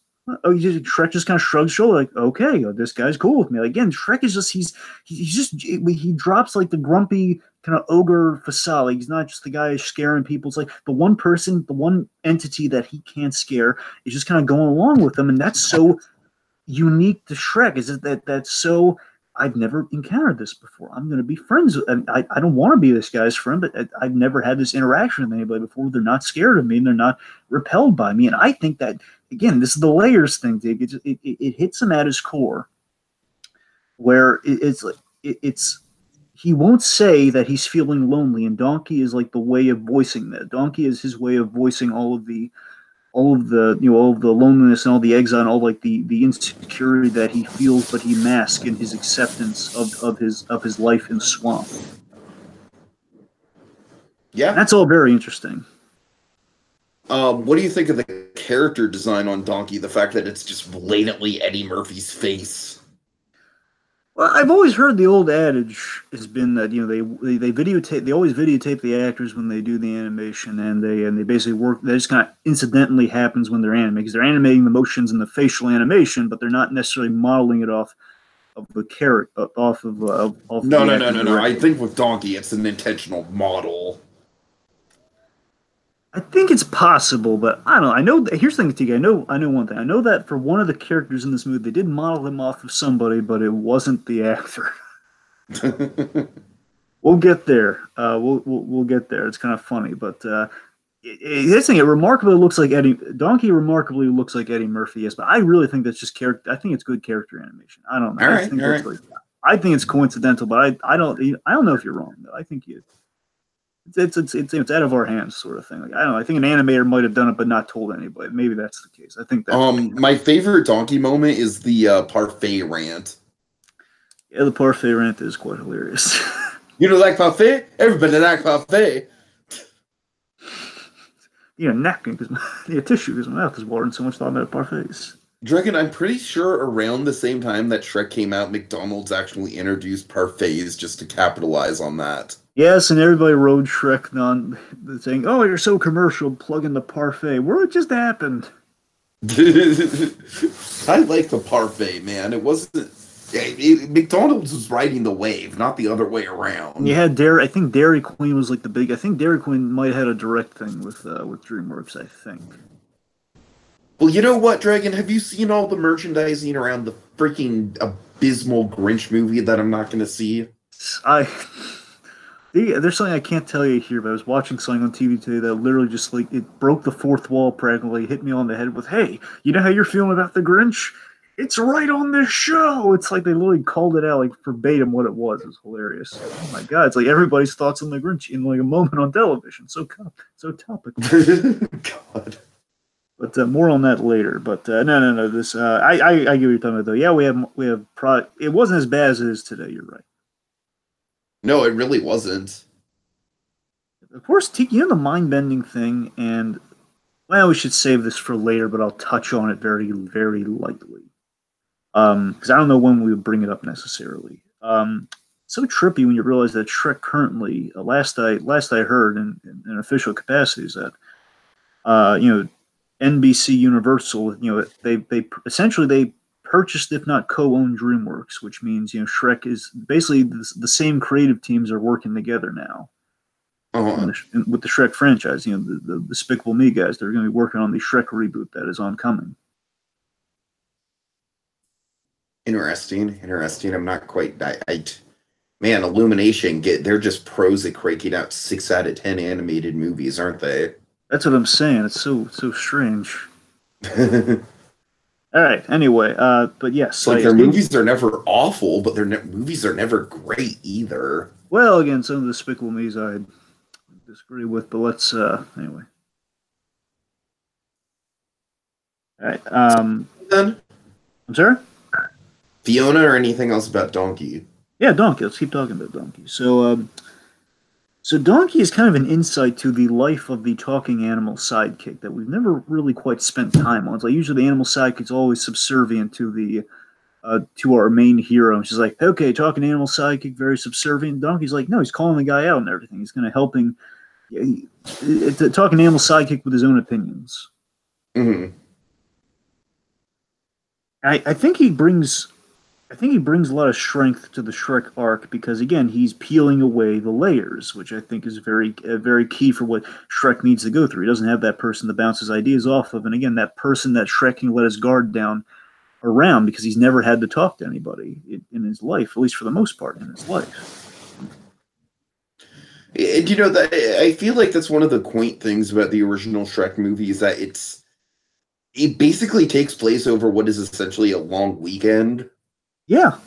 Shrek just kind of shrugs his shoulder, like, okay, this guy's cool with me. Like, again, Shrek is just, he drops like the grumpy kind of ogre facade. Like, he's not just the guy scaring people. It's like the one person, the one entity that he can't scare is just kind of going along with them. And that's so unique to Shrek, is that's so, I've never encountered this before. I'm going to be friends with, and I don't want to be this guy's friend, but I've never had this interaction with anybody before. They're not scared of me, and they're not repelled by me. And I think that, again, this is the layers thing, Dig. It hits him at his core, where it's he won't say that he's feeling lonely, and Donkey is like the way of voicing that. Donkey is his way of voicing all of the loneliness and all the exile and all like the insecurity that he feels, but he masks in his acceptance of his life in swamp. Yeah, and that's all very interesting. What do you think of the character design on Donkey? The fact that it's just blatantly Eddie Murphy's face. Well, I've always heard the old adage has been that they always videotape the actors when they do the animation, and they basically work. That just kind of incidentally happens when they're animating, because they're animating the motions and the facial animation, but they're not necessarily modeling it off of the character, off of. No. I think with Donkey, it's an intentional model. I think it's possible, but I don't know. I know. Here's the thing, TK. I know one thing. I know that for one of the characters in this movie, they did model him off of somebody, but it wasn't the actor. We'll get there. We'll get there. It's kind of funny, but this thing, it remarkably looks like Donkey remarkably looks like Eddie Murphy. Yes, but I really think that's just character. I think it's good character animation. I don't know. I think it's coincidental, but I don't know if you're wrong. Though. I think you. It's out of our hands, sort of thing. Like, I don't know. I think an animator might have done it, but not told anybody. Maybe that's the case. I think that's my favorite Donkey moment is the parfait rant. Yeah, the parfait rant is quite hilarious. You don't like parfait? Everybody like parfait. Napkin because tissue because my mouth is watering so much thought about parfaits. Dragon, I'm pretty sure around the same time that Shrek came out, McDonald's actually introduced parfaits just to capitalize on that. Yes, and everybody rode Shrek on saying, "Oh, you're so commercial, plugging the parfait." Where it just happened. I like the parfait, man. It wasn't. McDonald's was riding the wave, not the other way around. You had Dairy. I think Dairy Queen was like the big. I think Dairy Queen might have had a direct thing with DreamWorks. I think. Well, you know what, Dragon? Have you seen all the merchandising around the freaking abysmal Grinch movie that I'm not going to see? There's something I can't tell you here, but I was watching something on TV today that literally just like it broke the fourth wall practically, hit me on the head with, "Hey, you know how you're feeling about the Grinch? It's right on this show." It's like they literally called it out like verbatim what it was. It was hilarious. Oh my god, it's like everybody's thoughts on the Grinch in like a moment on television. So topical. God. But more on that later. But no. This I get what you're talking about though. Yeah, we have it wasn't as bad as it is today. You're right. No, it really wasn't. Of course, Tiki, the mind-bending thing, and, well, we should save this for later, but I'll touch on it very, very lightly. Because I don't know when we would bring it up necessarily. So trippy when you realize that Shrek currently, last I heard in official capacity, is that You know, NBC Universal. You know, they essentially they purchased, if not co-owned, DreamWorks, which means Shrek is basically the same creative teams are working together now Uh-huh. with the Shrek franchise. You know, the Despicable Me guys, they're going to be working on the Shrek reboot that is oncoming. Interesting, interesting. I'm not quite. Man, Illumination they're just pros at cranking out 6 out of 10 animated movies, aren't they? That's what I'm saying. It's so strange. It's All right. Anyway, but yes, like I their think. movies are never awful, but their movies are never great either. Well, again, some of the Despicable Me's I disagree with, but let's anyway. All right. Then I'm sorry. Fiona or anything else about Donkey? Yeah, Donkey. Let's keep talking about Donkey. So Donkey is kind of an insight to the life of the talking animal sidekick that we've never really quite spent time on. It's like usually the animal sidekick's always subservient to our main hero. And she's like, okay, talking animal sidekick, very subservient. Donkey's like, no, he's calling the guy out and everything. He's kind of helping. It's a talking animal sidekick with his own opinions. Mm-hmm. I think he brings a lot of strength to the Shrek arc because again he's peeling away the layers, which I think is very key for what Shrek needs to go through. He doesn't have that person to bounce his ideas off of, and again that person that Shrek can let his guard down around because he's never had to talk to anybody in his life, at least for the most part in his life. And I feel like that's one of the quaint things about the original Shrek movie is that it basically takes place over what is essentially a long weekend. Yeah,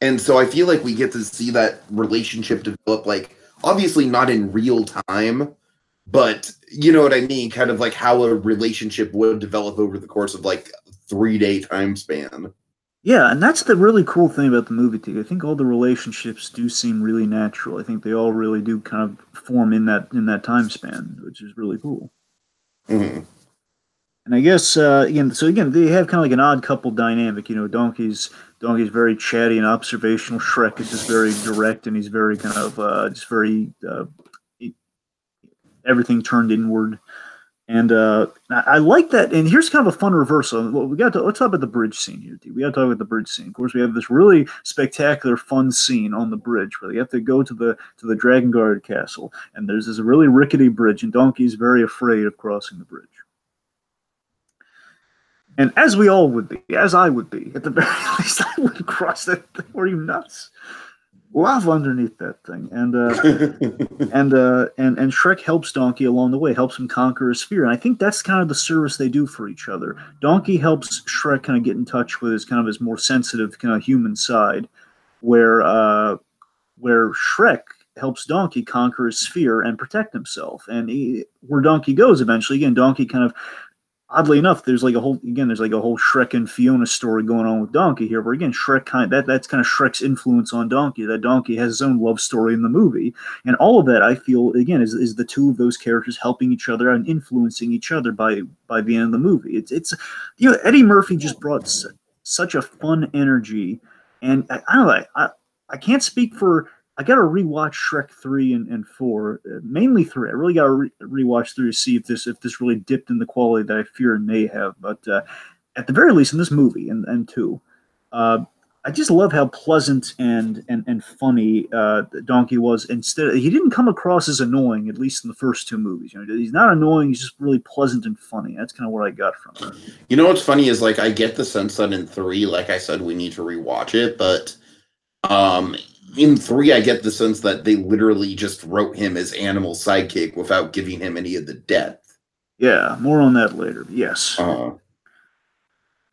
And so I feel like we get to see that relationship develop, like, obviously not in real time, but you know what I mean? Kind of like how a relationship would develop over the course of like 3 day time span. yeah, and that's the really cool thing about the movie too. I think all the relationships do seem really natural. I think they all really do kind of form in that time span, which is really cool. Mm-hmm. And I guess again, they have kind of like an odd couple dynamic. You know, Donkey's very chatty and observational. Shrek is just very direct, and he's very kind of just very everything turned inward. And I like that. And here's kind of a fun reversal. Well, let's talk about the bridge scene here. We got to talk about the bridge scene. Of course, we have this really spectacular, fun scene on the bridge where they have to go to the Dragon Guard castle, and there's this really rickety bridge, and Donkey's very afraid of crossing the bridge. And as we all would be, as I would be, at the very least, I wouldn't cross that thing. Are you nuts? Lava underneath that thing, and Shrek helps Donkey along the way, helps him conquer his fear, and I think that's kind of the service they do for each other. Donkey helps Shrek kind of get in touch with his more sensitive kind of human side, where Shrek helps Donkey conquer his fear and protect himself, and where Donkey goes eventually, again, Donkey kind of oddly enough, there's like a whole Shrek and Fiona story going on with Donkey here, where again Shrek that's kind of Shrek's influence on Donkey. That Donkey has his own love story in the movie, and all of that I feel again is the two of those characters helping each other and influencing each other by the end of the movie. It's Eddie Murphy just brought such a fun energy, and I don't know I can't speak for. I got to rewatch Shrek 3 and 4, mainly 3. I really got to rewatch 3 to see if this really dipped in the quality that I fear it may have. But at the very least, in this movie and 2, I just love how pleasant and funny Donkey was. Instead, he didn't come across as annoying, at least in the first 2 movies. He's not annoying. He's just really pleasant and funny. That's kind of what I got from him. You know what's funny is like I get the sense that in 3, like I said, we need to rewatch it, but um in 3 I get the sense that they literally just wrote him as animal sidekick without giving him any of the depth. Yeah, more on that later. Yes. Uh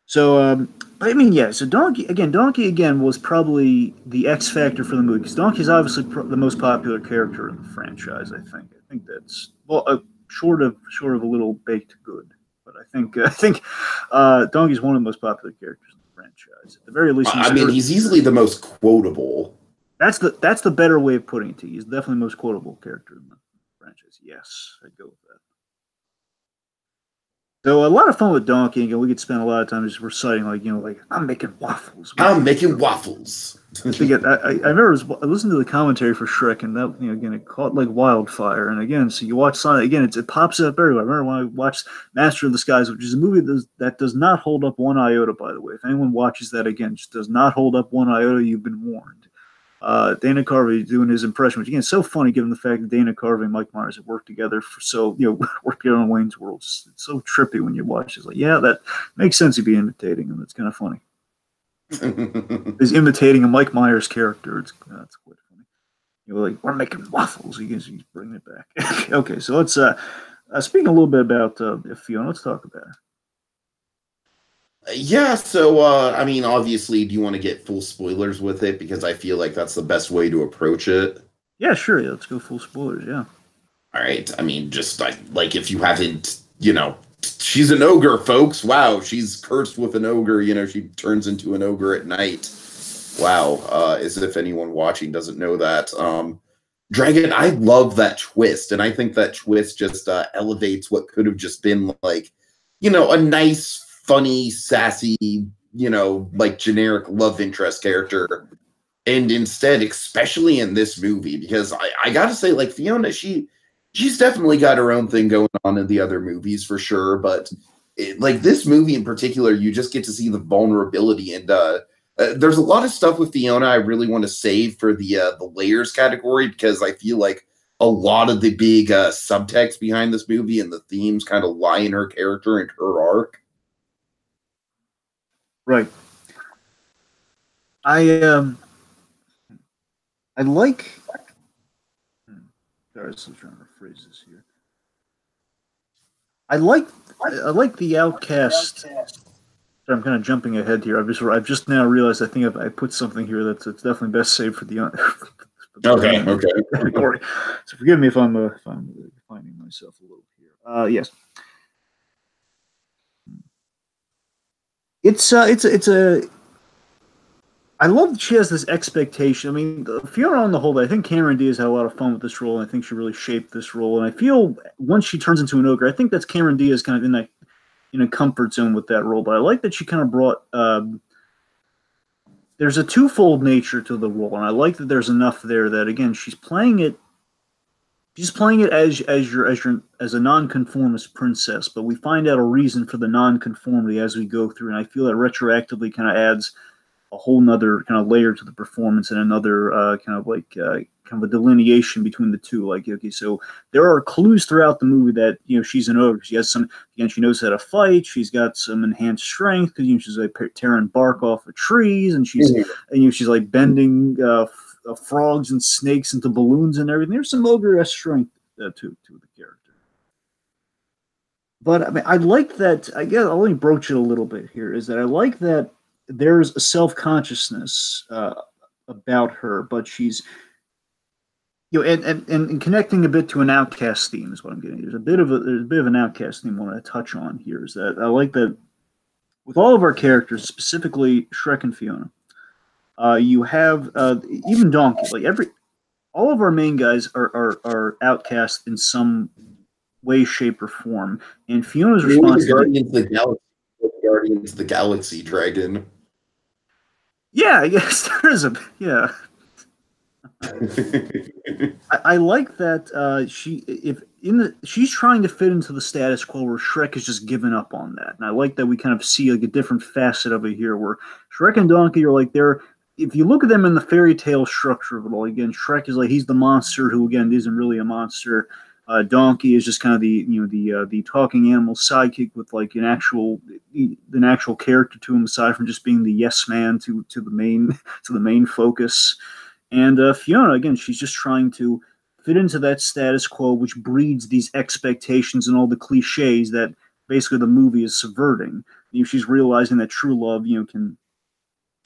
So, I mean, yeah. So Donkey again was probably the X factor for the movie because Donkey's obviously the most popular character in the franchise. I think that's well, short of a little baked good, but I think Donkey's one of the most popular characters in the franchise. At the very least, I mean, he's easily the most quotable. That's the better way of putting it. He's definitely the most quotable character in the franchise. Yes, I'd go with that. So a lot of fun with Donkey. Again, we could spend a lot of time just reciting, like, like, I'm making waffles. I'm making waffles. Again, I remember I listened to the commentary for Shrek, and that, again, it caught like wildfire. And again, so you watch Sonic again, it pops up everywhere. I remember when I watched Master of the Skies, which is a movie that does not hold up one iota. By the way, if anyone watches that again, just does not hold up one iota. You've been warned. Dana Carvey doing his impression, which again is so funny given the fact that Dana Carvey and Mike Myers have worked together for worked together on Wayne's World. It's so trippy when you watch. It's like, yeah, that makes sense. He'd be imitating him. It's kind of funny. He's imitating a Mike Myers character. It's quite funny. Like, we're making waffles. He's bringing it back. Okay, so let's speaking a little bit about Fiona. Let's talk about her. Yeah, so I mean, obviously, do you want to get full spoilers with it? Because I feel like that's the best way to approach it. Yeah, sure. Yeah, let's go full spoilers. Yeah. All right. I mean, just like if you haven't, she's an ogre, folks. Wow, she's cursed with an ogre. She turns into an ogre at night. Wow, as if anyone watching doesn't know that. Dragon, I love that twist, and I think that twist just elevates what could have just been like, a nice, funny, sassy, like generic love interest character. And instead, especially in this movie, because I gotta say, like, Fiona, she's definitely got her own thing going on in the other movies for sure. But like this movie in particular, you just get to see the vulnerability. And there's a lot of stuff with Fiona I really want to save for the layers category, because I feel like a lot of the big subtext behind this movie and the themes kind of lie in her character and her arc. Right. I like. Sorry, I'm still trying to phrase this here. I like the Outcast. Sorry, I'm kind of jumping ahead here. I've just now realized I think I put something here that's definitely best saved for the Okay. category. So forgive me if I'm finding myself a little here. Yes. It's a. I love that she has this expectation. I mean, Fiona on the whole, I think Cameron Diaz had a lot of fun with this role, and I think she really shaped this role. And I feel once she turns into an ogre, I think that's Cameron Diaz kind of in a comfort zone with that role. But I like that she kind of brought. There's a twofold nature to the role, and I like that there's enough there that again she's playing it. She's playing it as a nonconformist princess, but we find out a reason for the nonconformity as we go through, and I feel that retroactively kind of adds a whole nother kind of layer to the performance and another kind of a delineation between the two. Like, okay, so there are clues throughout the movie that she's an ogre. She has some, again, she knows how to fight. She's got some enhanced strength because she's like tearing bark off of trees, and she's she's like bending frogs and snakes into balloons and everything. There's some ogre-esque strength to the character. But I mean, I like that. I guess I'll only broach it a little bit here. Is that I like that there's a self-consciousness about her, but she's and connecting a bit to an Outcast theme is what I'm getting. There's a bit of an Outcast theme I want to touch on here. Is that I like that with all of our characters, specifically Shrek and Fiona, you have even Donkey. Like all of our main guys are outcast in some way, shape, or form, and Fiona's responsibility. Guardians of the Galaxy dragon. Yeah, I guess there is yeah. I like that she's trying to fit into the status quo where Shrek has just given up on that, and I like that we kind of see like a different facet of it here, where Shrek and Donkey are like they're. If you look at them in the fairy tale structure of it all, again, Shrek is like he's the monster who again isn't really a monster. Donkey is just kind of the talking animal sidekick with like an actual character to him aside from just being the yes man to the main focus. And Fiona again, she's just trying to fit into that status quo, which breeds these expectations and all the cliches that basically the movie is subverting. She's realizing that true love,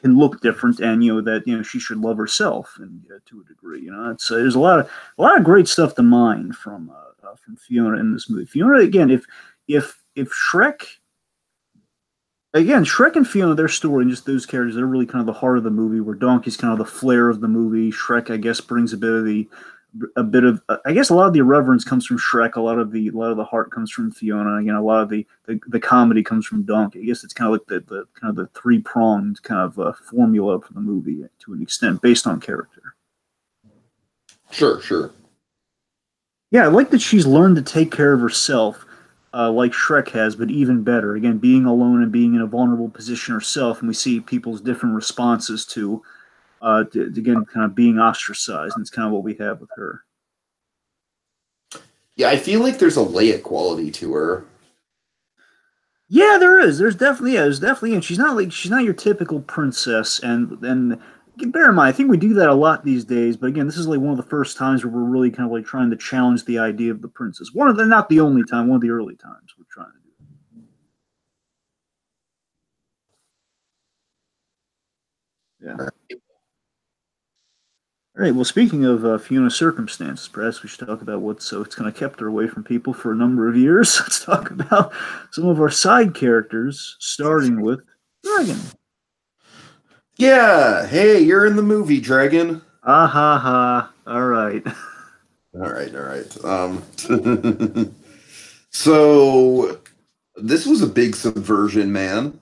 can look different, and that she should love herself, and to a degree, it's there's a lot of great stuff to mine from Fiona in this movie. Fiona again, if Shrek and Fiona, their story and just those characters, they're really kind of the heart of the movie. Where Donkey's kind of the flair of the movie. Shrek, I guess, brings a bit of the a bit of I guess a lot of the irreverence comes from Shrek. A lot of the heart comes from Fiona. Again, a lot of the comedy comes from Donkey. I guess it's kind of like the kind of the three-pronged kind of formula for the movie to an extent based on character. Sure. Yeah, I like that she's learned to take care of herself, like Shrek has, but even better. Again, being alone and being in a vulnerable position herself, and we see people's different responses again, kind of being ostracized, and it's kind of what we have with her. Yeah, I feel like there's a Leia quality to her. Yeah, there is. There's definitely, and she's not your typical princess. And bear in mind, I think we do that a lot these days. But again, this is like one of the first times where we're really kind of like trying to challenge the idea of the princess. Not the only time, one of the early times we're trying to do it. Yeah. All right. Well, speaking of Fiona's circumstances, perhaps we should talk about it's kind of kept her away from people for a number of years. Let's talk about some of our side characters, starting with Dragon. Yeah, hey, you're in the movie, Dragon. Ah ha ha. All right. All right. So this was a big subversion, man.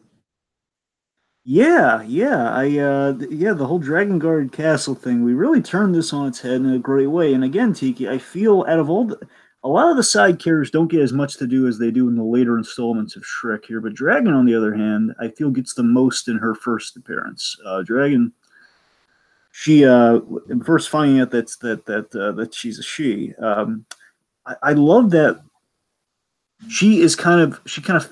Yeah, the whole Dragon Guard Castle thing, we really turned this on its head in a great way. And again, Tiki, I feel out of a lot of the side characters don't get as much to do as they do in the later installments of Shrek here, but Dragon, on the other hand, I feel gets the most in her first appearance. Dragon, she first finding out that she's a she. I love that she kind of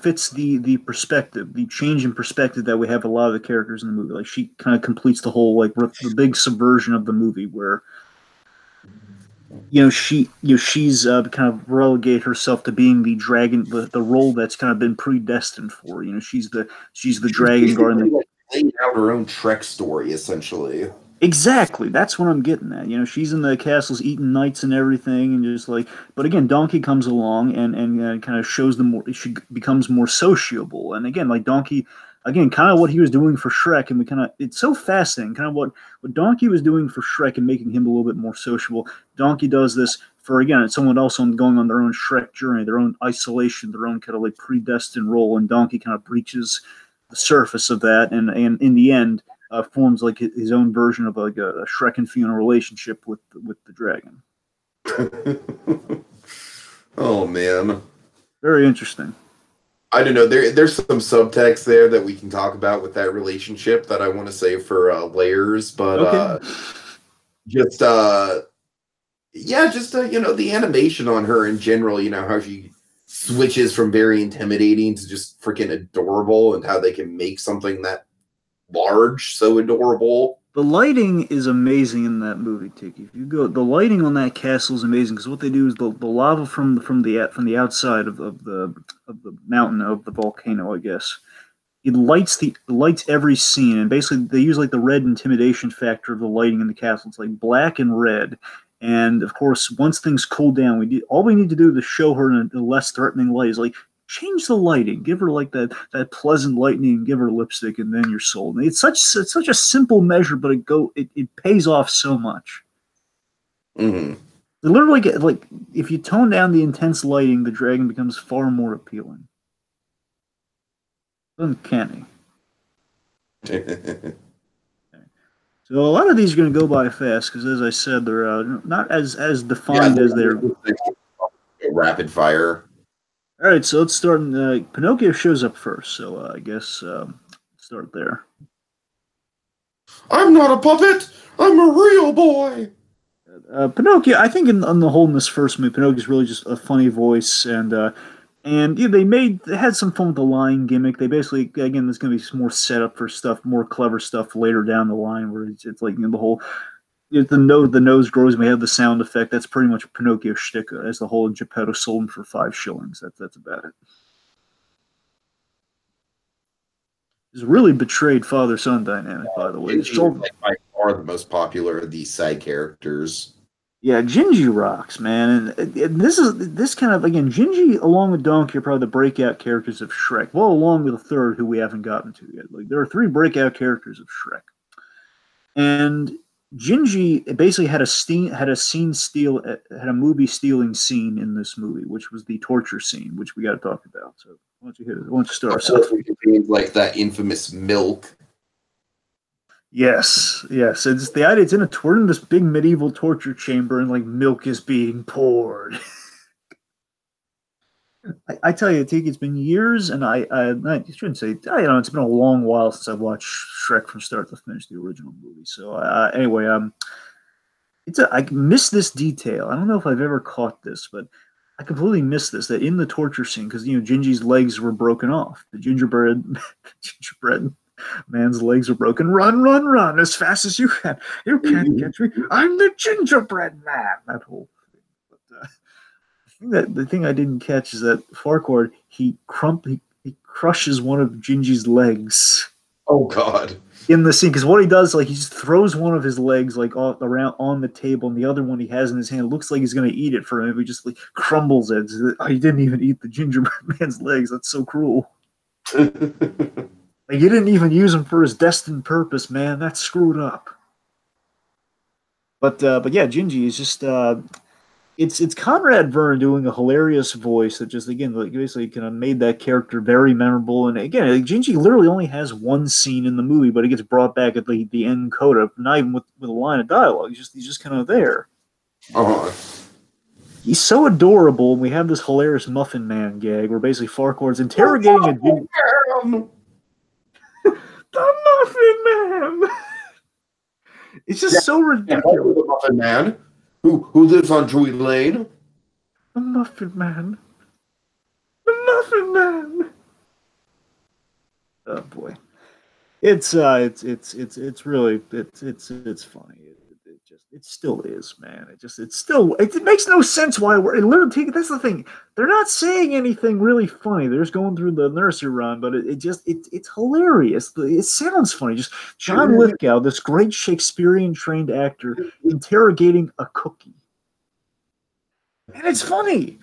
fits the perspective, the change in perspective that we have a lot of the characters in the movie. Like she kind of completes the whole the big subversion of the movie where she's kind of relegate herself to being the dragon, the role that's kind of been predestined for. She's the dragon guard. Like laying out her own Shrek story, essentially. Exactly. That's what I'm getting at. She's in the castles eating knights and everything, and just like, but again, Donkey comes along and kind of shows them more. She becomes more sociable, and again, like Donkey, again, kind of what he was doing for Shrek, and it's so fascinating, kind of what Donkey was doing for Shrek and making him a little bit more sociable. Donkey does this for again, someone else going on their own Shrek journey, their own isolation, their own kind of like predestined role, and Donkey kind of breaches the surface of that, and in the end forms like his own version of like a Shrek and Fiona relationship with the dragon. Oh man, very interesting. I don't know. There's some subtext there that we can talk about with that relationship that I want to say for layers, but okay. Just the animation on her in general, how she switches from very intimidating to just freaking adorable, and how they can make something that large so adorable. The lighting is amazing in that movie, Tiki. If you go, the lighting on that castle is amazing because what they do is the lava from the outside of the mountain, of the volcano, I guess. It lights every scene, and basically they use like the red intimidation factor of the lighting in the castle. It's like black and red, and of course once things cool down, all we need to do to show her in a less threatening light is like change the lighting, give her like that pleasant lighting, and give her lipstick, and then you're sold. And it's such a simple measure, but it pays off so much. Mm-hmm. It literally like if you tone down the intense lighting, the dragon becomes far more appealing. Uncanny. So a lot of these are going to go by fast because, as I said, they're not as defined as they're rapid fire. All right, so let's start. Pinocchio shows up first, so I guess start there. I'm not a puppet. I'm a real boy. Pinocchio, I think on the whole in this first movie, Pinocchio's really just a funny voice, and they had some fun with the line gimmick. They basically, again, there's going to be some more setup for stuff, more clever stuff later down the line, where it's like the whole. The nose grows, and we have the sound effect. That's pretty much Pinocchio shtick, as the whole Geppetto sold him for 5 shillings. That's about it. It's really betrayed father-son dynamic, by the way. Gingy is like by far the most popular of these side characters. Yeah, Gingy rocks, man, and this kind of again, Gingy along with Donkey are probably the breakout characters of Shrek. Well, along with a third who we haven't gotten to yet. Like there are 3 breakout characters of Shrek, and Gingy basically had a movie stealing scene in this movie, which was the torture scene, which we got to talk about. So why don't you hit it? Why don't you start us off? It contains like that infamous milk. Yes, yes. It's the idea. We're in this big medieval torture chamber, and like milk is being poured. I tell you, Tiki, it's been years, and I shouldn't say, it's been a long while since I've watched Shrek from start to finish, the original movie. So anyway, I missed this detail. I don't know if I've ever caught this, but I completely missed this. That in the torture scene, because Gingy's legs were broken off, the gingerbread man's legs are broken. Run, run, run as fast as you can. You can't catch me. I'm the gingerbread man. That whole thing. But the thing I didn't catch is that Farquaad he crushes one of Gingy's legs. Oh God! In the scene, because what he does, like he just throws one of his legs like around on the table, and the other one he has in his hand looks like he's gonna eat it for him. He just like crumbles it. He didn't even eat the gingerbread man's legs. That's so cruel. Like, you didn't even use him for his destined purpose, man. That's screwed up. But yeah, Gingy is just it's Conrad Vern doing a hilarious voice that just again like basically kind of made that character very memorable. And again, like, Gingy literally only has one scene in the movie, but it gets brought back at the end coda, not even with a line of dialogue. He's just kind of there. Uh-huh. He's so adorable, and we have this hilarious Muffin Man gag where basically Farquaad's interrogating a Gingy. The Muffin Man. It's just so ridiculous. The Muffin Man, who lives on Druid Lane. The Muffin Man. The Muffin Man. Oh boy, it's really it's funny. It still is, man. It makes no sense why we're literally. That's the thing. They're not saying anything really funny. They're just going through the nursery rhyme, but it's hilarious. It sounds funny. Just John Lithgow, this great Shakespearean trained actor, interrogating a cookie, and it's funny.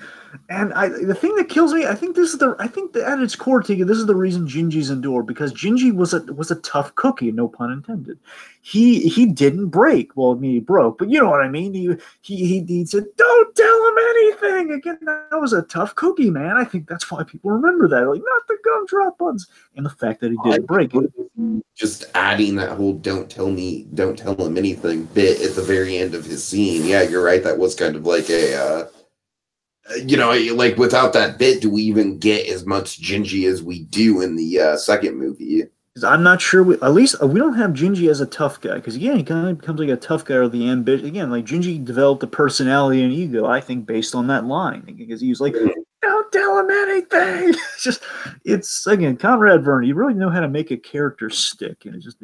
And the thing that kills me, I think that at its core, Tika, this is the reason Gingy's endured, because Gingy was a tough cookie, no pun intended. He didn't break. Well, I mean, he broke, but you know what I mean. He said, "Don't tell him anything." Again, that was a tough cookie, man. I think that's why people remember that, like not the gumdrop buns, and the fact that he didn't break it. Just adding that whole "don't tell him anything" bit at the very end of his scene. Yeah, you're right. That was kind of like a. Like without that bit, do we even get as much Gingy as we do in the second movie? Because I'm not sure. At least we don't have Gingy as a tough guy. Because again, he kind of becomes like a tough guy or the ambition. Again, like Gingy developed a personality and ego, I think, based on that line. Because he was like, "Don't tell him anything." It's again, Conrad Vern. You really know how to make a character stick, and it's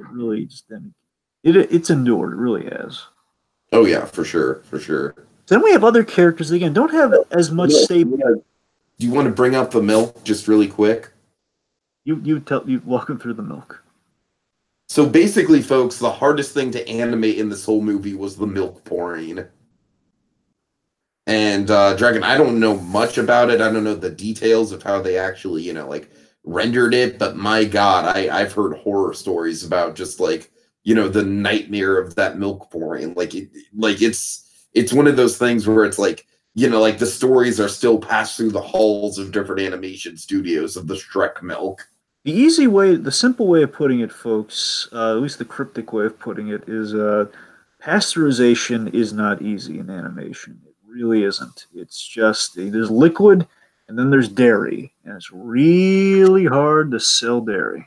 endured. It really has. Oh yeah, for sure. Then we have other characters that, again, don't have as much staple. Do you want to bring up the milk just really quick? You walk him through the milk. So basically, folks, the hardest thing to animate in this whole movie was the milk pouring. And Dragon, I don't know much about it. I don't know the details of how they actually, rendered it. But my God, I've heard horror stories about just the nightmare of that milk pouring. It's one of those things where it's the stories are still passed through the halls of different animation studios of the Shrek milk. The simple way of putting it, folks, at least the cryptic way of putting it, is pasteurization is not easy in animation. It really isn't. It's just there's liquid and then there's dairy, and it's really hard to sell dairy.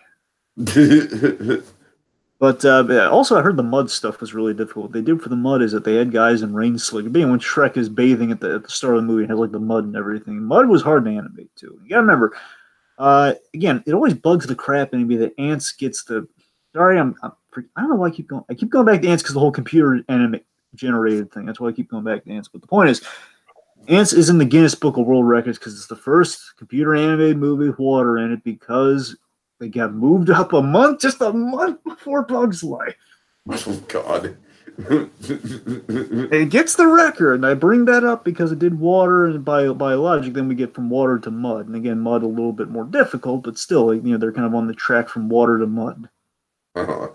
But also, I heard the mud stuff was really difficult. What they did for the mud is that they had guys in rain slick. Being when Shrek is bathing at the start of the movie, and has like the mud and everything. Mud was hard to animate too. You gotta remember, again, it always bugs the crap in me that Ants gets the. Sorry, I don't know why I keep going. I keep going back to Ants because the whole computer generated thing. That's why I keep going back to Ants. But the point is, Ants is in the Guinness Book of World Records because it's the first computer animated movie with water in it, because they got moved up just a month before Bug's Life. Oh, God. It gets the record, and I bring that up because it did water, and by logic, then we get from water to mud. And again, mud a little bit more difficult, but still, they're kind of on the track from water to mud. Uh-huh.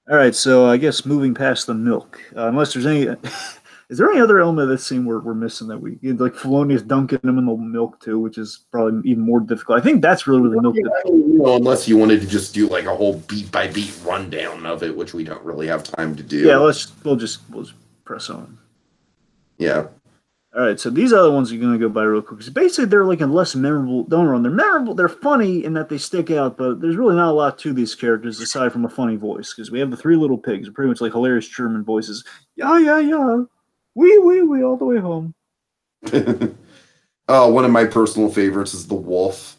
All right, so I guess moving past the milk, unless there's any, is there any other element of this scene we're missing that we like Felonious dunking him in the milk too, which is probably even more difficult. I think that's really Well, milk yeah, difficult. unless you wanted to just do like a whole beat by beat rundown of it, which we don't really have time to Yeah, do. we'll just press on. Yeah. All right, so these other ones are going to go by real quick. 'Cause basically, they're like a less memorable. Don't run. They're memorable. They're funny in that they stick out, but there's really not a lot to these characters aside from a funny voice. Because we have the three little pigs, pretty much like hilarious German voices. Yeah, yeah, yeah. We all the way home. Oh, one of my personal favorites is the wolf.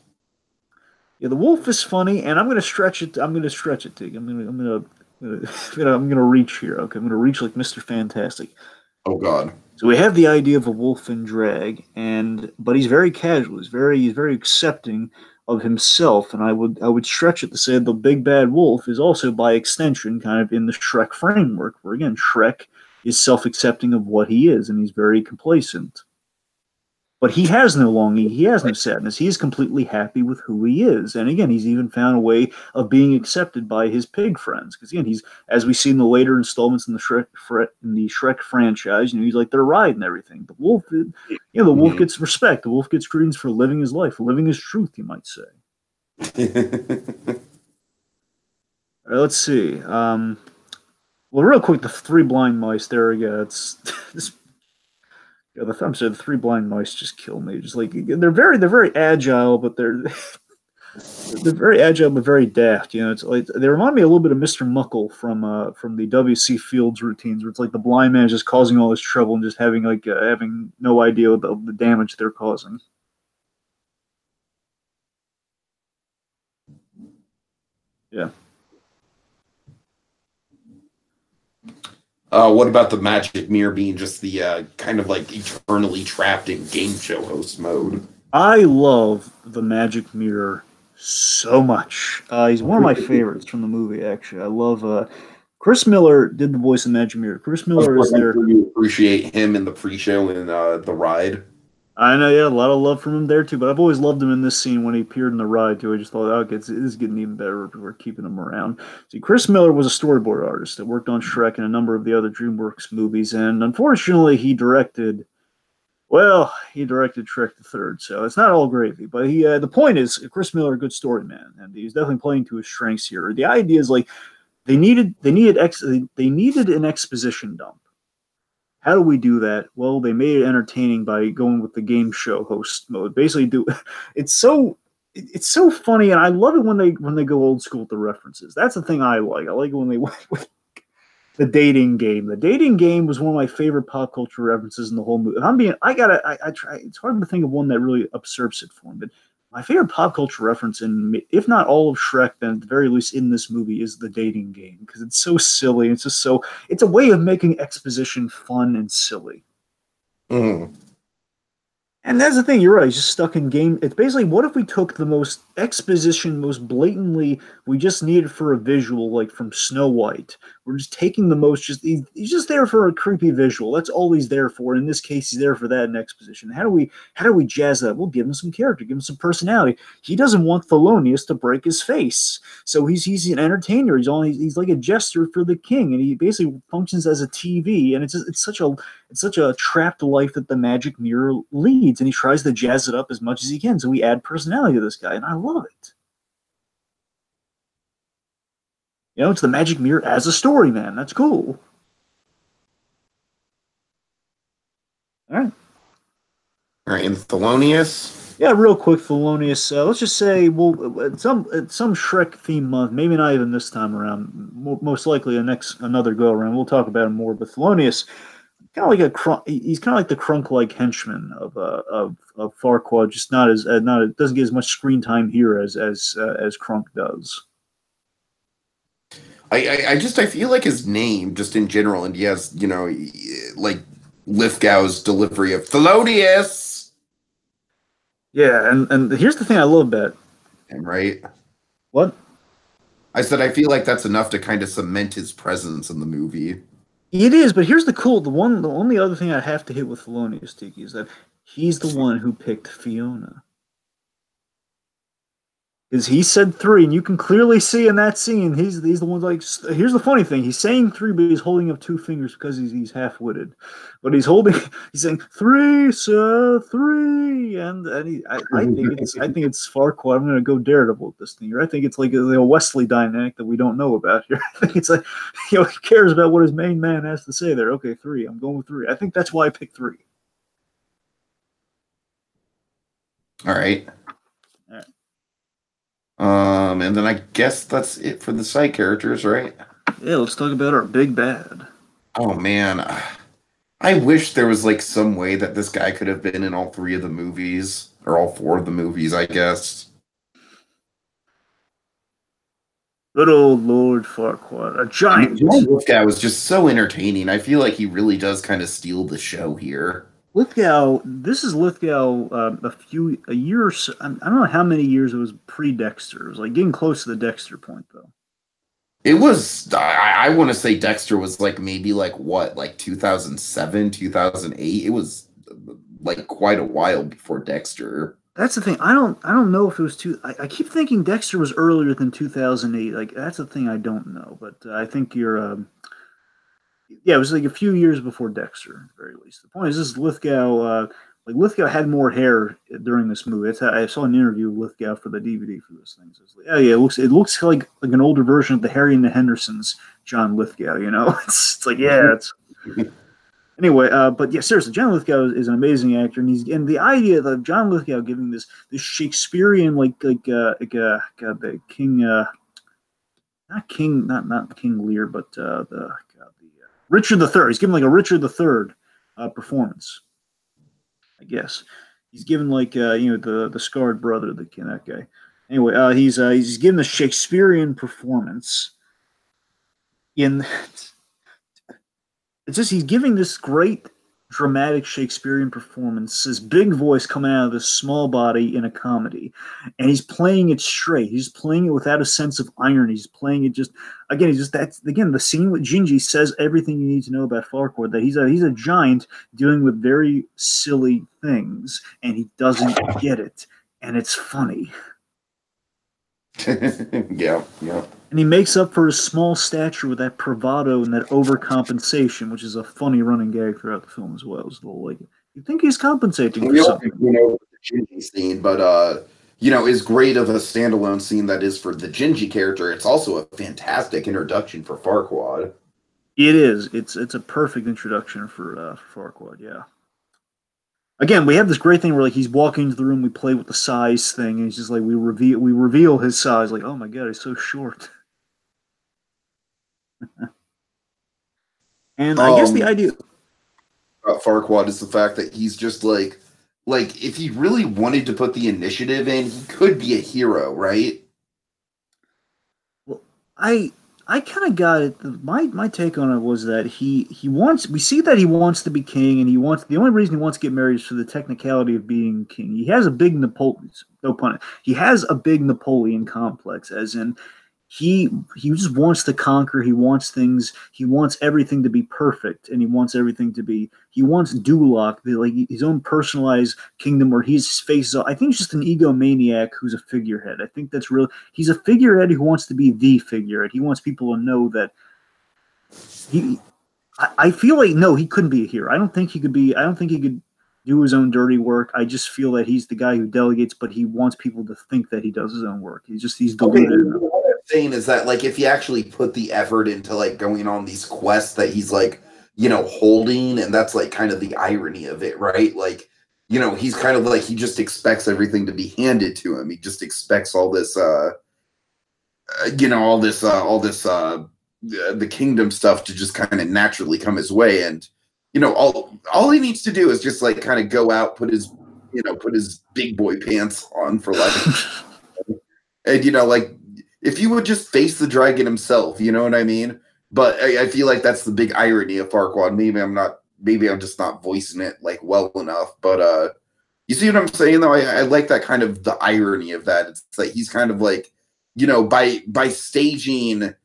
Yeah, the wolf is funny, and I'm going to stretch it. I'm going to stretch it, Tig. I'm gonna reach here. Okay, I'm gonna reach like Mr. Fantastic. Oh God. So we have the idea of a wolf in drag, and but he's very casual. He's very accepting of himself, and I would stretch it to say the big bad wolf is also by extension kind of in the Shrek framework, where again Shrek is self-accepting of what he is, and he's very complacent. But he has no longing, he has no sadness. He is completely happy with who he is, and again, he's even found a way of being accepted by his pig friends. Because again, he's as we see in the later installments in the Shrek franchise, he's like their ride and everything. The wolf, the wolf Mhm. gets respect. The wolf gets credence for living his life, living his truth, you might say. All right, let's see. Well, real quick, the three blind mice. There we go. It's this. Yeah, the three blind mice just kill me. Just like they're very agile, but they're very agile but very daft. It's like they remind me a little bit of Mr. Muckle from the W.C. Fields routines, where it's like the blind man is just causing all this trouble and just having no idea of the damage they're causing. Yeah. What about the magic mirror being just the kind of like eternally trapped in game show host mode? I love the magic mirror so much. He's one of my favorites from the movie. Actually, I love. Chris Miller did the voice of Magic Mirror. Chris Of Miller course, is I'm there. sure you appreciate him in the pre-show and the ride. I know, yeah, a lot of love from him there too. But I've always loved him in this scene when he appeared in the ride too. I just thought, okay, this is getting even better. We're keeping him around. See, Chris Miller was a storyboard artist that worked on Shrek and a number of the other DreamWorks movies, and unfortunately, he directed Shrek the Third, so it's not all gravy. But the point is, Chris Miller, a good story man, and he's definitely playing to his strengths here. The idea is like they needed an exposition dump. How do we do that? Well, they made it entertaining by going with the game show host mode. Basically, it's so it's so funny, and I love it when they go old school with the references. That's the thing I like. I like it when they went with the dating game. The dating game was one of my favorite pop culture references in the whole movie. If I'm being, I try. It's hard to think of one that really usurps it for me. But my favorite pop culture reference, in if not all of Shrek, then at the very least in this movie, is the dating game because it's so silly. It's just so. It's a way of making exposition fun and silly. Mm. And that's the thing, you're right. He's just stuck in game. It's basically what if we took the most exposition, most blatantly we just needed for a visual, like from Snow White. We're just taking the most. He's just there for a creepy visual. That's all he's there for. In this case, he's there for that in exposition. How do we jazz that? We'll give him some character, give him some personality. He doesn't want Thelonious to break his face, so he's an entertainer. He's like a jester for the king, and he basically functions as a TV. And it's such a trapped life that the magic mirror leads, and he tries to jazz it up as much as he can. So we add personality to this guy, and I love it. It's the magic mirror as a story, man. That's cool. All right. All right, and Thelonious. Yeah, real quick, Thelonious. Let's just say, well, at some Shrek theme month, maybe not even this time around. Most likely, another go around. We'll talk about him more. But Thelonious, he's kind of like the crunk-like henchman of Farquaad, just not doesn't get as much screen time here as Crunk does. I feel like his name just in general, and he has like Lithgow's delivery of Thelonious. Yeah, and here's the thing I love about And right, what I said I feel like that's enough to kind of cement his presence in the movie. it is, but here's the only other thing I have to hit with Thelonious Tiki is that he's the one who picked Fiona. Because he said 3, and you can clearly see in that scene, he's the one like. Here's the funny thing: he's saying 3, but he's holding up 2 fingers because he's half-witted. But he's saying 3, sir, 3, and I think it's Farquaad. I'm gonna go Daredevil with this thing. I think it's like a Wesley dynamic that we don't know about here. I think it's like, he cares about what his main man has to say there. Okay, 3. I'm going with 3. I think that's why I picked 3. All right. All right. And then I guess that's it for the side characters, right? Yeah, let's talk about our big bad. Oh man, I wish there was like some way that this guy could have been in all 3 of the movies or all 4 of the movies, I guess. Good old Lord Farquaad, a giant. John Lithgow was just so entertaining. I feel like he really does kind of steal the show here. Lithgow, this is Lithgow a year or so, I don't know how many years it was pre-Dexter. It was like getting close to the Dexter point, though. It was, I want to say Dexter was like maybe like what, like 2007, 2008. It was like quite a while before Dexter. That's the thing. I don't know if it was I keep thinking Dexter was earlier than 2008. Like, that's the thing I don't know. But I think you're, yeah, it was like a few years before Dexter, at the very least. The point is, this Lithgow, like Lithgow had more hair during this movie. I saw an interview with Lithgow for the DVD for this thing. So it's like, oh yeah, it looks like an older version of the Harry and the Hendersons, John Lithgow. You know, it's like, yeah, it's. Anyway, but yeah, seriously, John Lithgow is an amazing actor, and the idea of John Lithgow giving this Shakespearean like the King, not King Lear, but the Richard III. He's giving like a Richard III performance, I guess. He's given like the scarred brother, that guy. Anyway, he's given a Shakespearean performance in. It's just he's giving this great dramatic Shakespearean performance, this big voice coming out of this small body in a comedy, and he's playing it straight. He's playing it without a sense of irony. He's playing it just that's again the scene with Gingy says everything you need to know about Farquaad, that he's a giant dealing with very silly things, and he doesn't get it, and it's funny. Yeah. And he makes up for his small stature with that bravado and that overcompensation, which is a funny running gag throughout the film as well. It's a little like, you think he's compensating for something. The Gingy scene, but as great of a standalone scene that is for the Gingy character, it's also a fantastic introduction for Farquaad. It is. It's a perfect introduction for Farquaad. Yeah. Again, we have this great thing where like he's walking into the room, we play with the size thing, and it's just like we reveal his size. Like, oh my god, he's so short. And I guess the idea about Farquaad is the fact that he's just like if he really wanted to put the initiative in, he could be a hero, right? Well, I kind of got it. My take on it was that we see that he wants to be king, and the only reason he wants to get married is for the technicality of being king. He has a big he has a big Napoleon complex, as in he just wants to conquer. He wants things. He wants everything to be perfect, and he wants Duloc, like his own personalized kingdom where he's faces. I think he's just an egomaniac who's a figurehead. I think that's real. He's a figurehead who wants to be the figurehead. He wants people to know that he. I feel like no, he couldn't be a hero. I don't think he could do his own dirty work. I just feel that he's the guy who delegates, but he wants people to think that he does his own work. He's deluded. Okay, what I'm saying is that like if he actually put the effort into like going on these quests that he's like holding, and that's like kind of the irony of it, right? Like he's kind of like he just expects everything to be handed to him. He just expects all this the kingdom stuff to just kind of naturally come his way, and all he needs to do is just like kind of go out, put his big boy pants on for life. And like if you would just face the dragon himself, you know what I mean? But I feel like that's the big irony of Farquaad. Maybe I'm just not voicing it like well enough. But you see what I'm saying though? I like that kind of the irony of that. It's like he's kind of like, by staging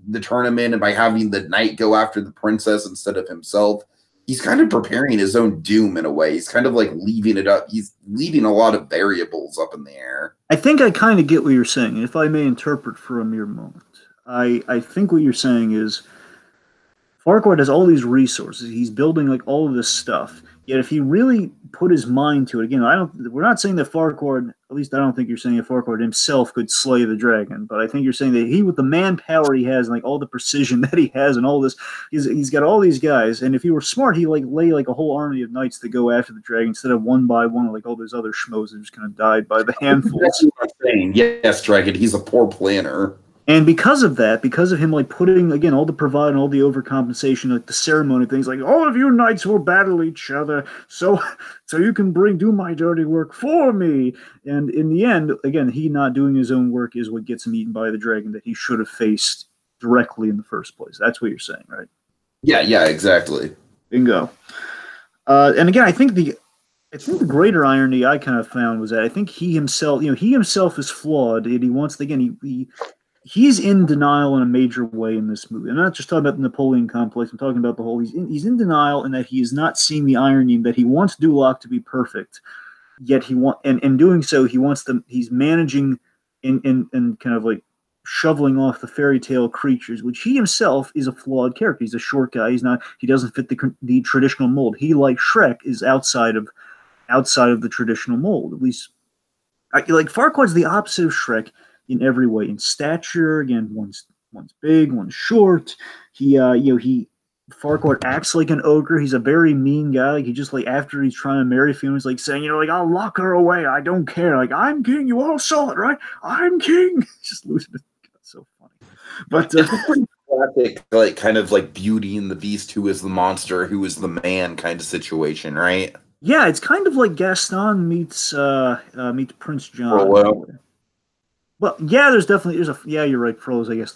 the tournament and by having the knight go after the princess instead of himself, he's kind of preparing his own doom in a way. He's kind of like leaving it up. He's leaving a lot of variables up in the air. I think I kind of get what you're saying. If I may interpret for a mere moment, I think what you're saying is Farquaad has all these resources. He's building like all of this stuff. Yet if he really put his mind to it, again, we're not saying that Farquaad, at least I don't think you're saying that Farquaad himself could slay the dragon, but I think you're saying that he, with the manpower he has and like all the precision that he has and all this, he's got all these guys, and if he were smart, he'd like lay like a whole army of knights to go after the dragon instead of one by one like all those other schmoes that just kind of died by the handfuls. That's what I'm saying. Yes, Dragon, he's a poor planner. And because of that, because of him like putting again all the provide and all the overcompensation, like the ceremony things, like all of you knights will battle each other, so you can do my dirty work for me. And in the end, again, he not doing his own work is what gets him eaten by the dragon that he should have faced directly in the first place. That's what you're saying, right? Yeah, exactly. Bingo. And again, I think the greater irony I kind of found was that I think he himself is flawed, and he wants he's in denial in a major way in this movie. I'm not just talking about the Napoleon complex. I'm talking about the whole. He's in denial in that he is not seeing the irony that he wants Duloc to be perfect, yet and in doing so he's managing and kind of like shoveling off the fairy tale creatures, which he himself is a flawed character. He's a short guy. He doesn't fit the traditional mold. He, like Shrek, is outside of the traditional mold. At least, like Farquaad's the opposite of Shrek in every way. In stature, again, one's big, one's short. Farquaad acts like an ogre. He's a very mean guy. Like, he just like after he's trying to marry Fiona, he's like saying, like, I'll lock her away. I don't care. Like, I'm king. You all saw it, right? I'm king. Just losing it. That's so funny. But classic, like kind of like Beauty and the Beast, who is the monster, who is the man kind of situation, right? Yeah, it's kind of like Gaston meets Prince John. Frollo. Well, yeah, you're right. Frollo's, I guess,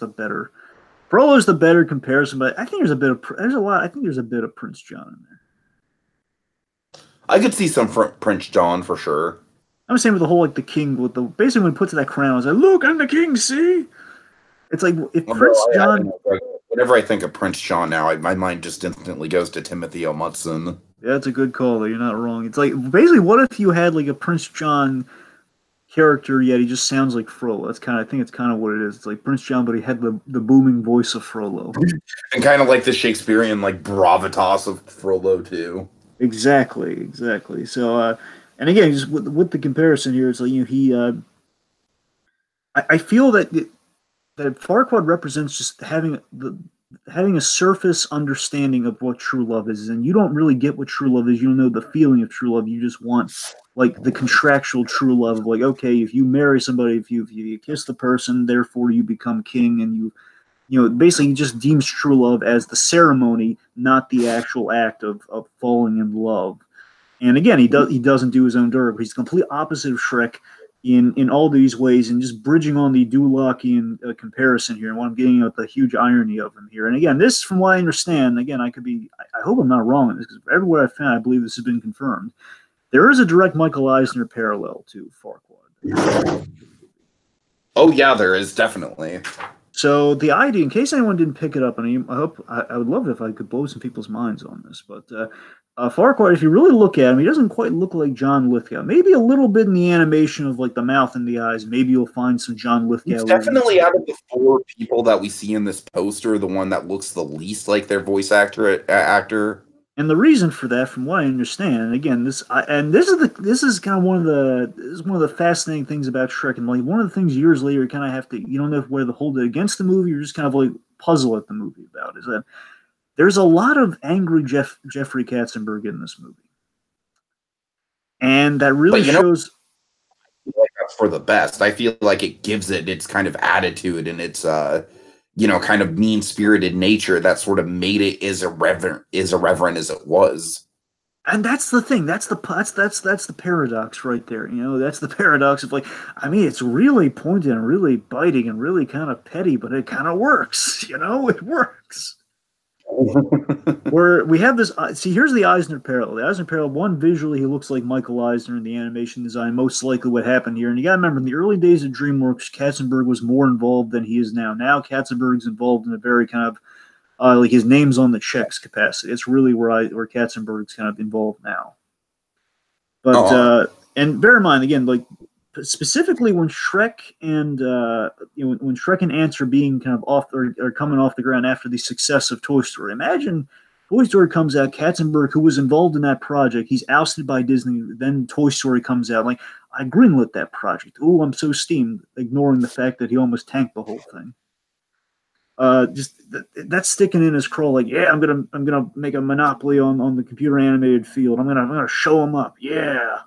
Frollo's the better comparison, but I think there's a bit of Prince John in there. I could see some Prince John for sure. I'm saying with the whole like the king basically when he puts that crown, it's like, look, I'm the king. See, it's like if Prince John. Whenever I think of Prince John now, my mind just instantly goes to Timothy O. Mudson. Yeah, that's a good call. Though. You're not wrong. It's like basically, what if you had like a Prince John character, yet he just sounds like Frollo. I think it's kind of what it is. It's like Prince John, but he had the booming voice of Frollo. And kind of like the Shakespearean like gravitas of Frollo too. Exactly. So, and again, just with the comparison here, it's like I feel that Farquaad represents just having a surface understanding of what true love is, and you don't really get what true love is. You don't know the feeling of true love. You just want like the contractual true love of like, okay, if you marry somebody, if you kiss the person, therefore you become king, and basically he just deems true love as the ceremony, not the actual act of falling in love. And again, he doesn't do his own dirt. He's the complete opposite of Shrek in all these ways, and just bridging on the Dulocian comparison here, and what I'm getting at the huge irony of him here. And again, this, from what I understand, again, I hope I'm not wrong on this, because everywhere I found, I believe this has been confirmed. There is a direct Michael Eisner parallel to Farquaad. Oh yeah, there is definitely. So the idea, in case anyone didn't pick it up, and I would love it if I could blow some people's minds on this, but Farquaad, if you really look at him, he doesn't quite look like John Lithgow. Maybe a little bit in the animation of like the mouth and the eyes. Maybe you'll find some John Lithgow. He's definitely out of the 4 people that we see in this poster, the one that looks the least like their voice actor. And the reason for that, from what I understand, and again, this is kind of one of the fascinating things about Shrek, and like one of the things years later you kind of have to, you don't know whether to hold it against the movie or just kind of like puzzle at the movie about, is that there's a lot of angry Jeffrey Katzenberg in this movie, and that really shows. Like that's for the best. I feel like it gives it its kind of attitude and its kind of mean-spirited nature that sort of made it as irreverent as it was. And that's the thing. That's the paradox right there. That's the paradox of like, I mean, it's really pointed and really biting and really kind of petty, but it kind of works. It works. Where we have this, here's the Eisner parallel. The Eisner parallel, one, visually, he looks like Michael Eisner in the animation design, most likely what happened here. And you got to remember, in the early days of DreamWorks, Katzenberg was more involved than he is now. Now Katzenberg's involved in a very kind of Like his name's on the checks capacity. It's really where Katzenberg's kind of involved now. But Oh, and bear in mind again, like specifically when Shrek and when Shrek and Ants are being kind of off or coming off the ground after the success of Toy Story. Imagine Toy Story comes out, Katzenberg, who was involved in that project, he's ousted by Disney. Then Toy Story comes out, like I greenlit that project. Oh, I'm so steamed, ignoring the fact that he almost tanked the whole thing. Just that's sticking in his craw. Like, yeah, I'm gonna make a monopoly on the computer animated field. I'm gonna show him up. Yeah,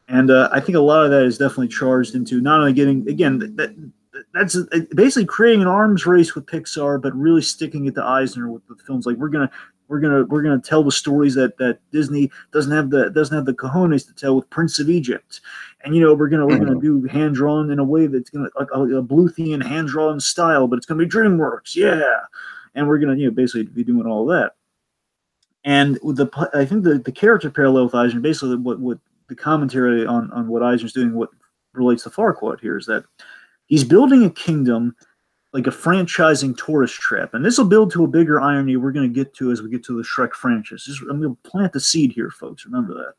and I think a lot of that is definitely charged into not only getting again that's basically creating an arms race with Pixar, but really sticking it to Eisner with the films. Like we're gonna tell the stories that Disney doesn't have the cojones to tell with Prince of Egypt, and we're gonna do hand drawn in a way that's gonna like a Bluethian hand drawn style, but it's gonna be DreamWorks, yeah, and we're gonna basically be doing all that. And with I think the character parallel with Eisner, basically what the commentary on what Eisner's doing, what relates to Farquaad here is that he's building a kingdom like a franchising tourist trap. And this will build to a bigger irony we're going to get to as we get to the Shrek franchise. I'm going to plant the seed here, folks. Remember that.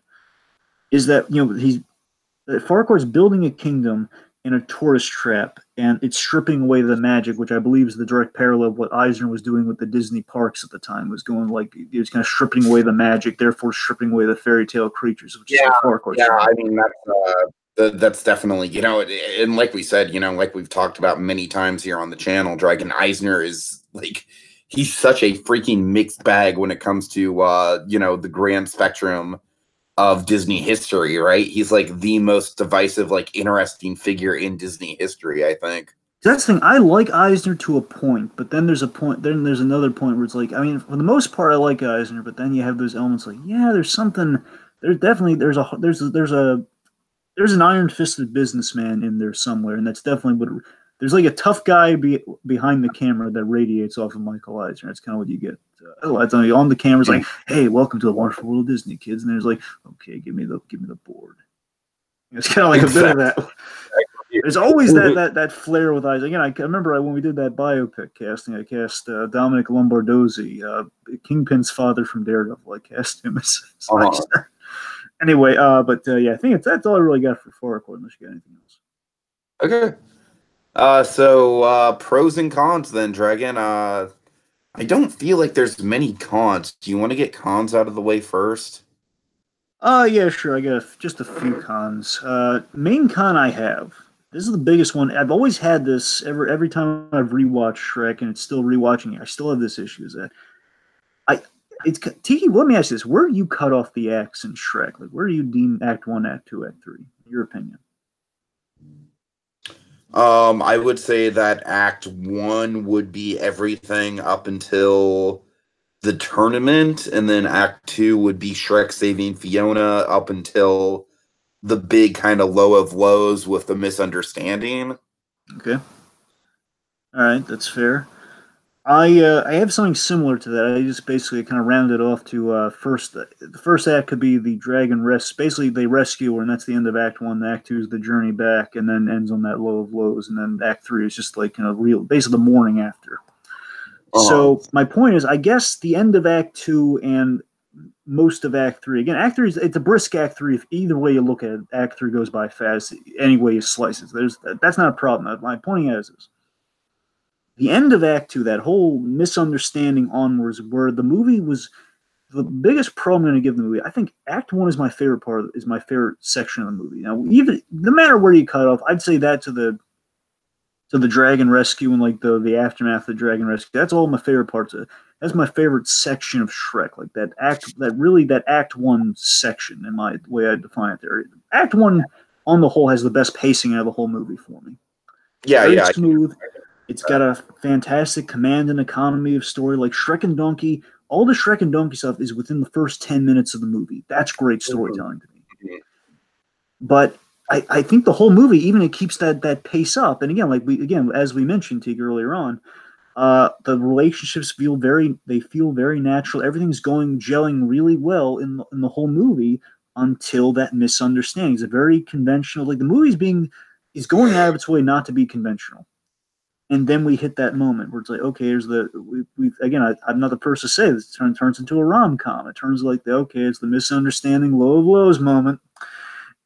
Is that, Farquaad's building a kingdom in a tourist trap, and it's stripping away the magic, which I believe is the direct parallel of what Eisner was doing with the Disney parks at the time. Was going like he was kind of stripping away the magic, therefore stripping away the fairy tale creatures, which is what Farquaad's yeah. doing. I mean, that's definitely, and like we said, like we've talked about many times here on the channel, Dragon Eisner is like he's such a freaking mixed bag when it comes to the grand spectrum of Disney history, right? He's like the most divisive, like interesting figure in Disney history, I think. That's the thing. I like Eisner to a point, but then there's another point where it's like, I mean, for the most part, I like Eisner, but then you have those elements like, yeah, there's something. There's an iron-fisted businessman in there somewhere, and that's definitely what. There's like a tough guy behind the camera that radiates off of Michael Eisner. That's kind of what you get. On the camera's like, "Hey, welcome to the wonderful world of Disney, kids," and there's like, "Okay, give me the board." It's kind of like a bit of that. There's always that flair with Eisner. Again, I remember when we did that biopic casting, I cast Dominic Lombardozzi, Kingpin's father from Daredevil. I cast him as Eisner. Anyway, yeah, I think that's all I really got for Farquaad, unless you got anything else. Okay. So pros and cons then, Dragon. I don't feel like there's many cons. Do you want to get cons out of the way first? Yeah, sure. I got just a few cons. Main con I have. This is the biggest one. I've always had this every time I've rewatched Shrek, and it's still rewatching it. I still have this issue. Is that Tiki? Let me ask you this: where do you cut off the acts in Shrek? Like, where do you deem Act 1, Act 2, Act 3? In your opinion? I would say that Act 1 would be everything up until the tournament, and then Act 2 would be Shrek saving Fiona up until the big kind of low of lows with the misunderstanding. Okay. All right, that's fair. I have something similar to that. I just basically kind of rounded off to first. The first act could be the dragon rest. Basically, they rescue her, and that's the end of Act 1. Act 2 is the journey back, and then ends on that low of lows. And then Act 3 is just like basically the morning after. So my point is, I guess the end of Act 2 and most of Act 3. Again, Act 3 it's a brisk Act 3. If either way you look at it, Act 3 goes by fast. Any way you slice it, that's not a problem. My point is the end of Act 2, that whole misunderstanding onwards, where the movie was the biggest pro I'm going to give the movie. I think Act 1 is my favorite part, is my favorite section of the movie. Now, even no matter where you cut off, I'd say that to the dragon rescue and like the aftermath of the dragon rescue. That's all my favorite parts of it. That's my favorite section of Shrek. Like that Act 1 section, in my way I define it there. Act 1 on the whole has the best pacing out of the whole movie for me. Very smooth. It's got a fantastic command and economy of story. Like Shrek and Donkey, all the Shrek and Donkey stuff is within the first 10 minutes of the movie. That's great storytelling to me. But I think the whole movie, even it keeps that pace up. And again, as we mentioned, Teague, earlier on, the relationships feel very natural. Everything's gelling really well in the whole movie until that misunderstanding. It's a very conventional. Like the movie's is going out of its way not to be conventional. And then we hit that moment where it's like, okay, here's the we again. I'm not the person to say this. Turns into a rom com. It turns like the okay, it's the misunderstanding, low of lows moment,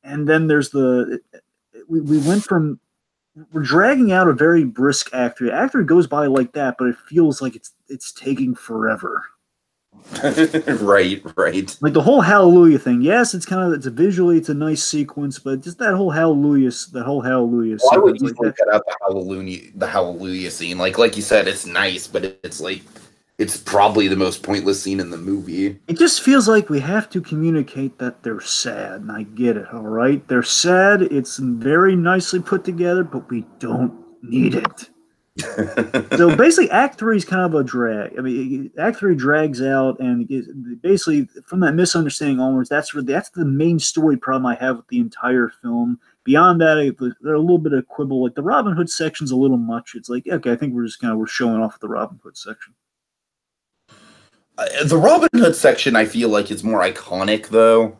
and then there's we went from we're dragging out a very brisk act three. Act three goes by like that, but it feels like it's taking forever. Right, right. Like the whole hallelujah thing. Yes, it's a visually it's a nice sequence, but just that whole hallelujah Well, I would sequence like easily that. cut out the hallelujah scene. Like you said, it's nice, but it's like it's probably the most pointless scene in the movie. It just feels like we have to communicate that they're sad, and I get it, all right? They're sad, it's very nicely put together, but we don't need it. So basically, Act Three is kind of a drag. I mean, Act Three drags out, and basically from that misunderstanding onwards, that's the main story problem I have with the entire film. Beyond that, there are a little bit of quibble. Like the Robin Hood section's a little much. It's like, okay, I think we're showing off the Robin Hood section. The Robin Hood section, I feel like, is more iconic, though.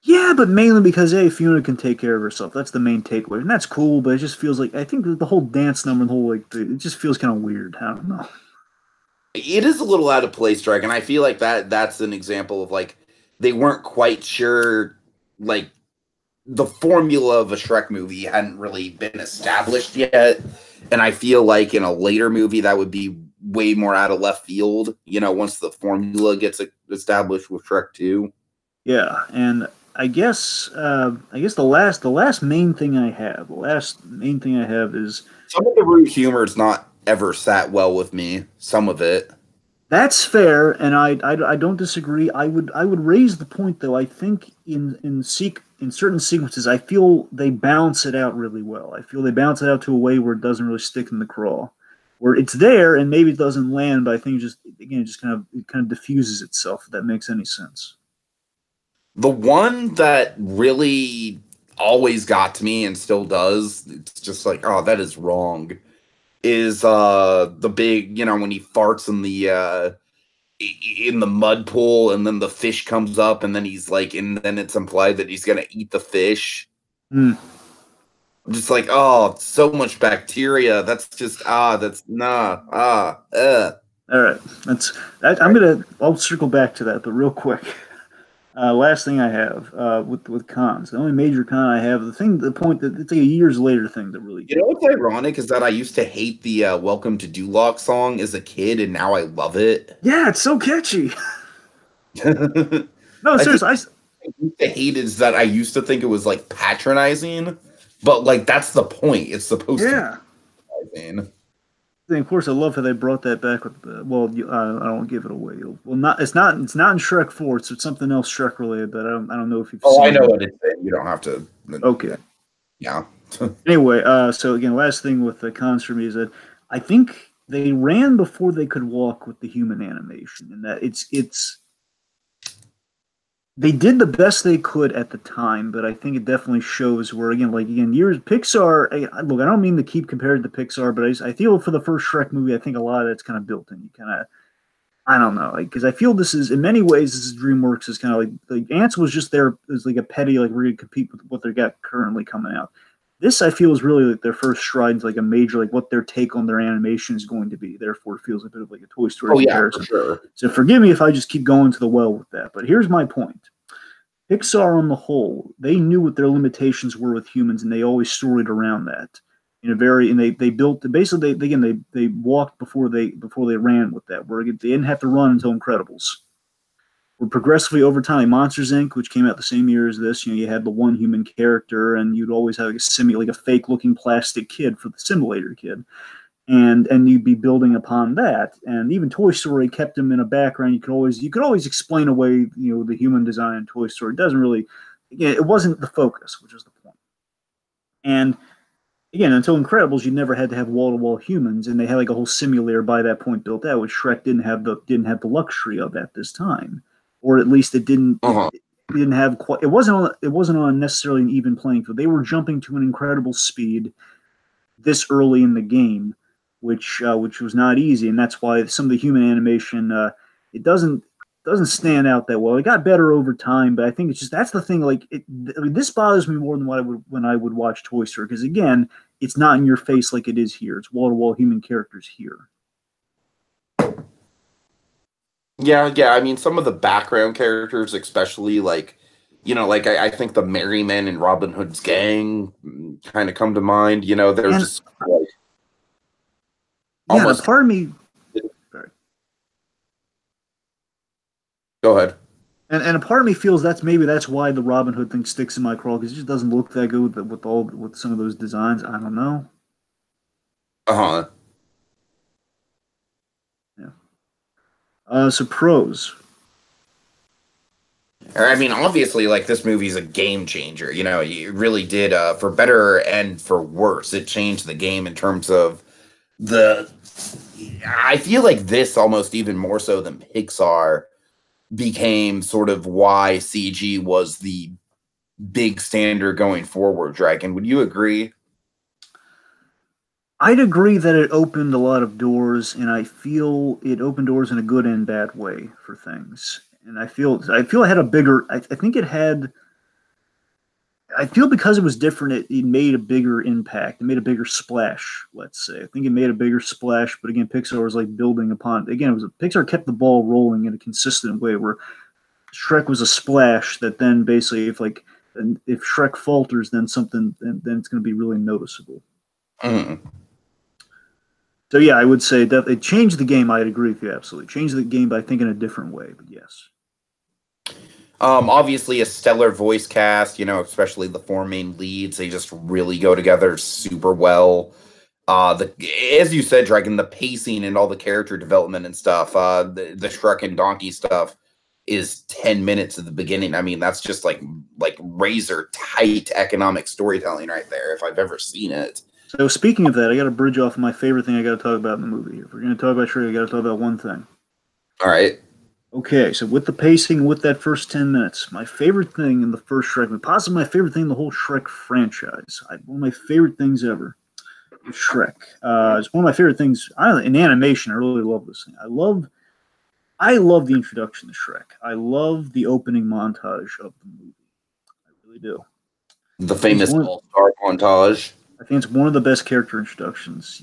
Yeah, but mainly because hey, Fiona can take care of herself. That's the main takeaway, and that's cool. But it just feels like I think the whole dance number, the whole it just feels kind of weird. I don't know. It is a little out of place, Drake, and I feel like that's an example of like they weren't quite sure, like the formula of a Shrek movie hadn't really been established yet, and I feel like in a later movie that would be way more out of left field. Once the formula gets established with Shrek 2. Yeah, and I guess the last main thing I have, the last main thing I have is Some of the rude humor's not ever sat well with me. Some of it. that's fair, and I don't disagree. I would raise the point though. I think in certain sequences, I feel they balance it out really well. I feel they balance it out to a way where it doesn't really stick in the craw, where it's there and maybe it doesn't land, but I think it just kind of diffuses itself. If that makes any sense. The one that really always got to me and still does, it's just like, oh, that is wrong, is the big, when he farts in the mud pool and then the fish comes up and then he's like, and then it's implied that he's gonna eat the fish. Mm. I'm just like, oh, so much bacteria. That's just that's nah All right, I'll circle back to that, but real quick. Last thing I have with cons. The only major con I have, the point that it's like a years later thing that really. What's ironic is that I used to hate the "Welcome to Duloc" song as a kid, and now I love it. Yeah, it's so catchy. No, I seriously, used to hate is that I used to think it was like patronizing, but like that's the point. It's supposed to be patronizing. And of course, I love how they brought that back with the. Well, I don't give it away. Well, it's not in Shrek 4. It's something else Shrek related, but I don't know if you've. Oh, I know what it's in. You don't have to. Okay. Yeah. Anyway, so again, last thing with the cons for me is that I think they ran before they could walk with the human animation, and that it's they did the best they could at the time, but I think it definitely shows where years Pixar. Look, I don't mean to keep comparing to Pixar, but I feel for the first Shrek movie, I think a lot of that's kind of built in. You kind of I don't know, because I feel this is in many ways this is DreamWorks is kind of like Ants was just there as like a petty like we're gonna compete with what they got currently coming out. This I feel is really like their first stride into like a major like what their take on their animation is going to be. Therefore, it feels a bit of like a Toy Story comparison. For sure. So forgive me if I just keep going to the well with that. But here's my point. Pixar on the whole, they knew what their limitations were with humans, and they always storied around that in a very and they built basically they walked before they ran with that. Where they didn't have to run until Incredibles. Where progressively over time, Monsters Inc., which came out the same year as this, you had the one human character, and you'd always have like a fake looking plastic kid for the simulator kid. And you'd be building upon that, and even Toy Story kept him in a background. You could always explain away the human design in Toy Story. It doesn't really, it wasn't the focus, which is the point. And again, until Incredibles, you never had to have wall to wall humans, and they had like a whole simulator by that point built out, which Shrek didn't have the luxury of at this time, or at least it didn't. It didn't have quite. It wasn't on necessarily an even playing field. They were jumping to an incredible speed this early in the game, which was not easy, and that's why some of the human animation it doesn't stand out that well. It got better over time, but I think it's just that's the thing. Like this bothers me more than what I would when I would watch Toy Story, because again, it's not in your face like it is here. It's wall to wall human characters here. Yeah, yeah. I mean, some of the background characters, especially like, like I think the Merrymen and Robin Hood's gang kind of come to mind. They're And just like yeah, and a almost. part of me, sorry, Go ahead. and a part of me feels that's why the Robin Hood thing sticks in my craw because it just doesn't look that good with some of those designs. I don't know. Uh-huh. Yeah. So pros. I mean, obviously, like this movie's a game changer. It really did, for better and for worse. It changed the game in terms of the. I feel like this almost even more so than Pixar became sort of why CG was the big standard going forward. Dragon, would you agree? I'd agree that it opened a lot of doors, and I feel it opened doors in a good and bad way for things. And I feel it had a bigger. I think it had. I feel because it was different, it made a bigger impact. It made a bigger splash. Let's say. I think it made a bigger splash. But again, Pixar was like building upon. Again, Pixar kept the ball rolling in a consistent way. Where Shrek was a splash that then basically, if Shrek falters, then then it's going to be really noticeable. Mm. So yeah, I would say that it changed the game. I'd agree with you absolutely. Changed the game, but I think in a different way. But yes. Obviously a stellar voice cast, especially the four main leads. They just really go together super well. The As you said, Dragon, the pacing and all the character development and stuff, the Shrek and Donkey stuff is 10 minutes at the beginning. I mean, that's just like razor tight economic storytelling right there, if I've ever seen it. So speaking of that, I got to bridge off my favorite thing I got to talk about in the movie. If we're going to talk about Shrek, I got to talk about one thing. All right. Okay, so with the pacing, with that first 10 minutes, my favorite thing in the first Shrek, possibly my favorite thing in the whole Shrek franchise, one of my favorite things ever is Shrek. It's one of my favorite things in animation. I really love this thing. I love the introduction to Shrek. I love the opening montage of the movie. I really do. The famous all-star montage. I think it's one of the best character introductions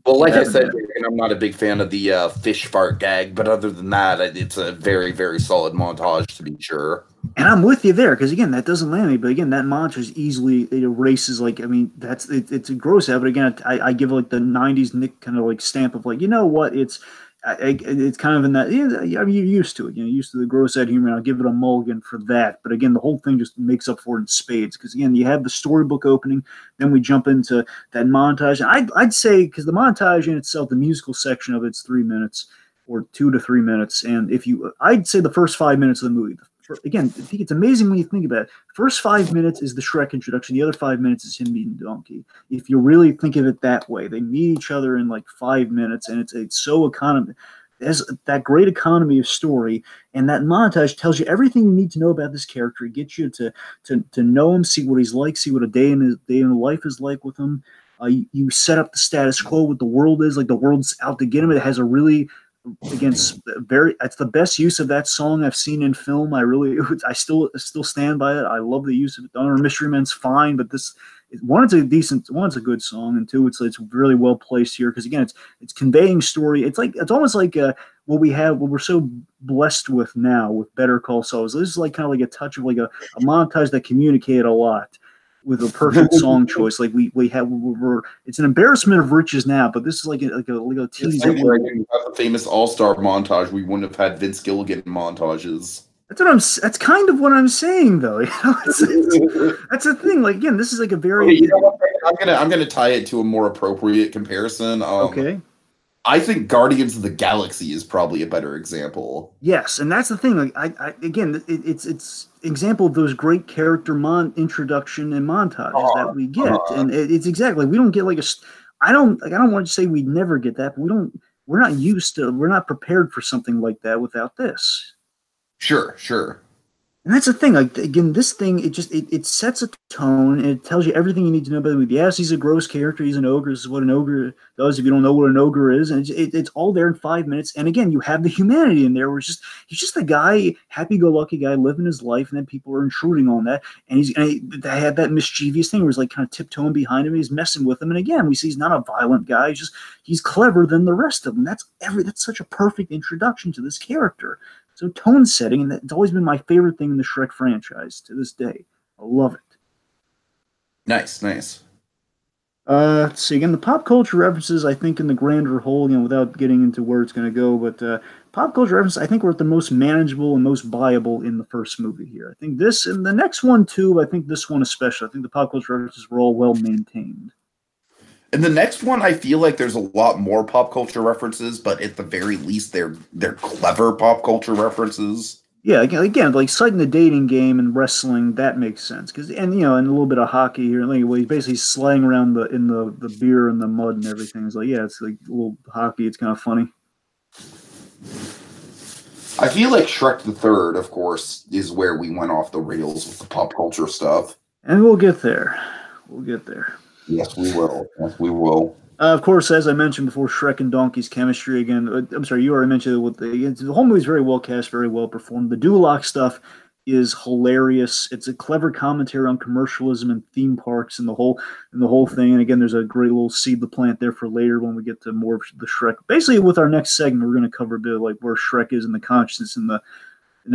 well, like I said, and I'm not a big fan of the fish fart gag, but other than that, it's a very, very solid montage to be sure. And I'm with you there because again, that doesn't land me. But again, that montage easily it erases it's a gross out. But again, I give like the '90s Nick kind of like stamp of like you know what it's kind of in that. Yeah, I mean, you're used to it. Used to the gross out humor. And I'll give it a mulligan for that. But again, the whole thing just makes up for it in spades. Because again, you have the storybook opening, then we jump into that montage. And I'd say because the montage in itself, the musical section of it's 3 minutes or 2 to 3 minutes. And I'd say the first 5 minutes of the movie. Again, I think it's amazing when you think about it. First 5 minutes is the Shrek introduction. The other 5 minutes is him meeting Donkey. If you really think of it that way, they meet each other in like 5 minutes, and it's so economy. There's that great economy of story, and that montage tells you everything you need to know about this character. It gets you to know him, see what he's like, see what a day in life is like with him. You set up the status quo, what the world is like. The world's out to get him. It has a really it's the best use of that song I've seen in film. I still stand by it. I love the use of it. Donner Mystery Man's fine, but one's a good song, and two, it's really well placed here because again, it's conveying story. It's almost like what we're so blessed with now with Better Call Saul. So this is like kind of like a touch of like a montage that communicated a lot with a perfect song choice. Like it's an embarrassment of riches now, but this is like a tease. The famous All-Star montage. We wouldn't have had Vince Gilligan montages. That's kind of what I'm saying, though. That's the thing. Like again, this is like a very. I'm gonna tie it to a more appropriate comparison. Okay. I think Guardians of the Galaxy is probably a better example. Yes, and that's the thing. Like again, it's example of those great character introduction and montages that we get, and it's exactly we don't get like a. I don't want to say we never get that, but we're not prepared for something like that without this. Sure. And that's the thing. Like again, this thing it sets a tone and it tells you everything you need to know about the movie. Yes, he's a gross character. He's an ogre. This is what an ogre does. If you don't know what an ogre is, and it's all there in 5 minutes. And again, you have the humanity in there. Where he's just a guy, happy-go-lucky guy living his life, and then people are intruding on that. And they had that mischievous thing where he's like kind of tiptoeing behind him. And he's messing with him. And again, we see he's not a violent guy. He's clever than the rest of them. That's such a perfect introduction to this character. So tone setting, and it's always been my favorite thing in the Shrek franchise to this day. I love it. Nice, nice. Let's see, again, the pop culture references, I think in the grander whole, without getting into where it's going to go, but pop culture references, I think were the most manageable and most viable in the first movie here. I think this, and the next one too, I think this one especially, I think the pop culture references were all well maintained. In the next one, I feel like there's a lot more pop culture references, but at the very least, they're clever pop culture references. Yeah, again, like citing the dating game and wrestling, that makes sense. And a little bit of hockey here. Like, well, he's basically slaying around the beer and the mud and everything. It's like, yeah, it's like a little hockey. It's kind of funny. I feel like Shrek the Third, of course, is where we went off the rails with the pop culture stuff. And we'll get there. We'll get there. Yes, we will. Yes, we will. Of course, as I mentioned before, Shrek and Donkey's chemistry again. I'm sorry, you already mentioned it. With the whole movie is very well cast, very well performed. The Duloc stuff is hilarious. It's a clever commentary on commercialism and theme parks and the whole thing. And again, there's a great little seed to plant there for later when we get to more of the Shrek. Basically, with our next segment, we're going to cover a bit of like where Shrek is in the consciousness and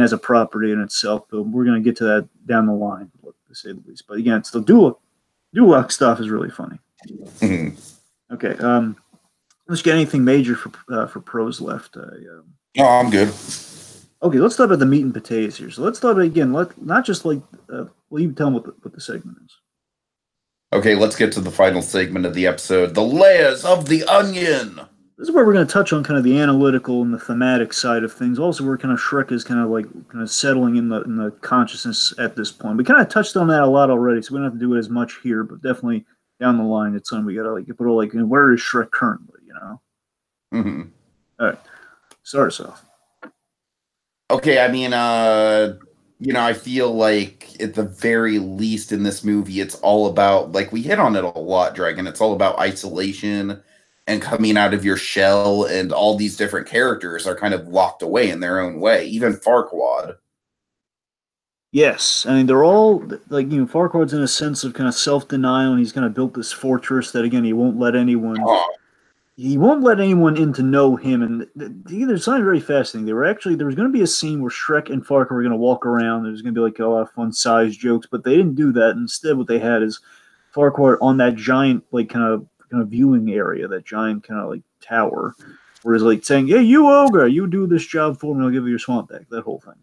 as a property in itself. But we're going to get to that down the line, to say the least. But again, it's the Duloc stuff is really funny. Mm-hmm. Okay. Let's get anything major for pros left. No, I'm good. Okay, let's talk about the meat and potatoes here. So let's talk about again. Not just like. Well, you tell them what the segment is. Okay, let's get to the final segment of the episode: the layers of the onion. This is where we're going to touch on kind of the analytical and the thematic side of things. Also, where kind of Shrek is kind of settling in the consciousness at this point. We kind of touched on that a lot already, so we don't have to do it as much here, but definitely down the line, it's something we gotta put where is Shrek currently? Mm-hmm. All right, start us off. Okay, I mean, I feel like at the very least in this movie, it's all about, like, we hit on it a lot, Dragon. It's all about isolation and coming out of your shell, and all these different characters are kind of locked away in their own way. Even Farquaad. Yes, I mean they're all like Farquaad's in a sense of kind of self-denial, and he's kind of built this fortress that again he won't let anyone in to know him. And there's something very fascinating. There was going to be a scene where Shrek and Farquaad were going to walk around. There was going to be like a lot of fun size jokes, but they didn't do that. Instead, what they had is Farquaad on that giant like kind of viewing area, that giant kind of like tower, where he's like saying, "Hey, you ogre, you do this job for me. I'll give you your swamp back." That whole thing.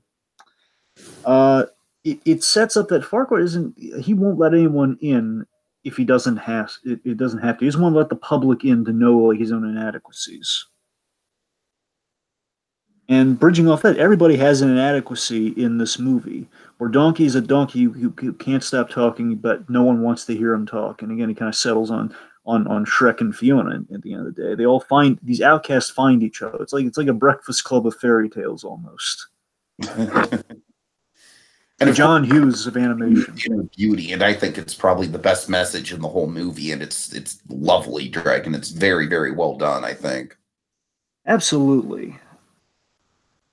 It sets up that Farquaad he won't let anyone in if he doesn't have it doesn't have to. He doesn't want to let the public in to know like his own inadequacies. And bridging off that, everybody has an inadequacy in this movie. Where Donkey is a donkey who can't stop talking, but no one wants to hear him talk. And again, he kind of settles on Shrek and Fiona at the end of the day. They all these outcasts find each other. It's like a breakfast club of fairy tales almost. And John Hughes of animation. Beauty, and I think it's probably the best message in the whole movie, and it's lovely, Dragon. It's very, very well done, I think. Absolutely.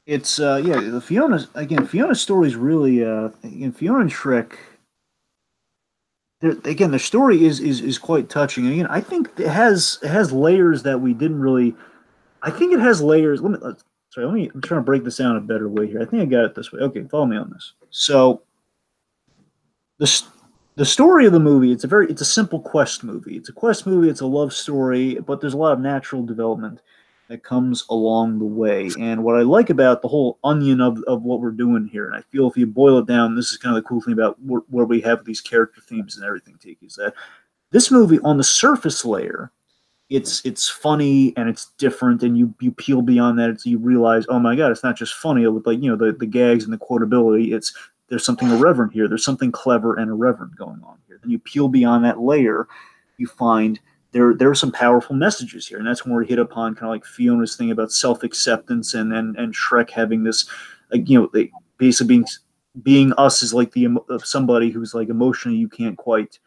It's the Fiona's story is really Fiona and Shrek. Their story is quite touching. And again, I think it has layers that we didn't really. I think it has layers. I'm trying to break this down a better way here. I think I got it this way. Okay, follow me on this. So, the story of the movie, it's a simple quest movie. It's a quest movie. It's a love story, but there's a lot of natural development that comes along the way. And what I like about the whole onion of what we're doing here, and I feel if you boil it down, this is kind of the cool thing about where we have these character themes and everything, Tiki, is that this movie on the surface layer, it's funny and it's different, and you peel beyond that, you realize, oh my god, it's not just funny with the gags and the quotability. There's something irreverent here. There's something clever and irreverent going on here. Then you peel beyond that layer, you find there are some powerful messages here, and that's when we hit upon kind of like Fiona's thing about self-acceptance and Shrek having this, they basically being being us is like somebody who's like emotionally you can't quite.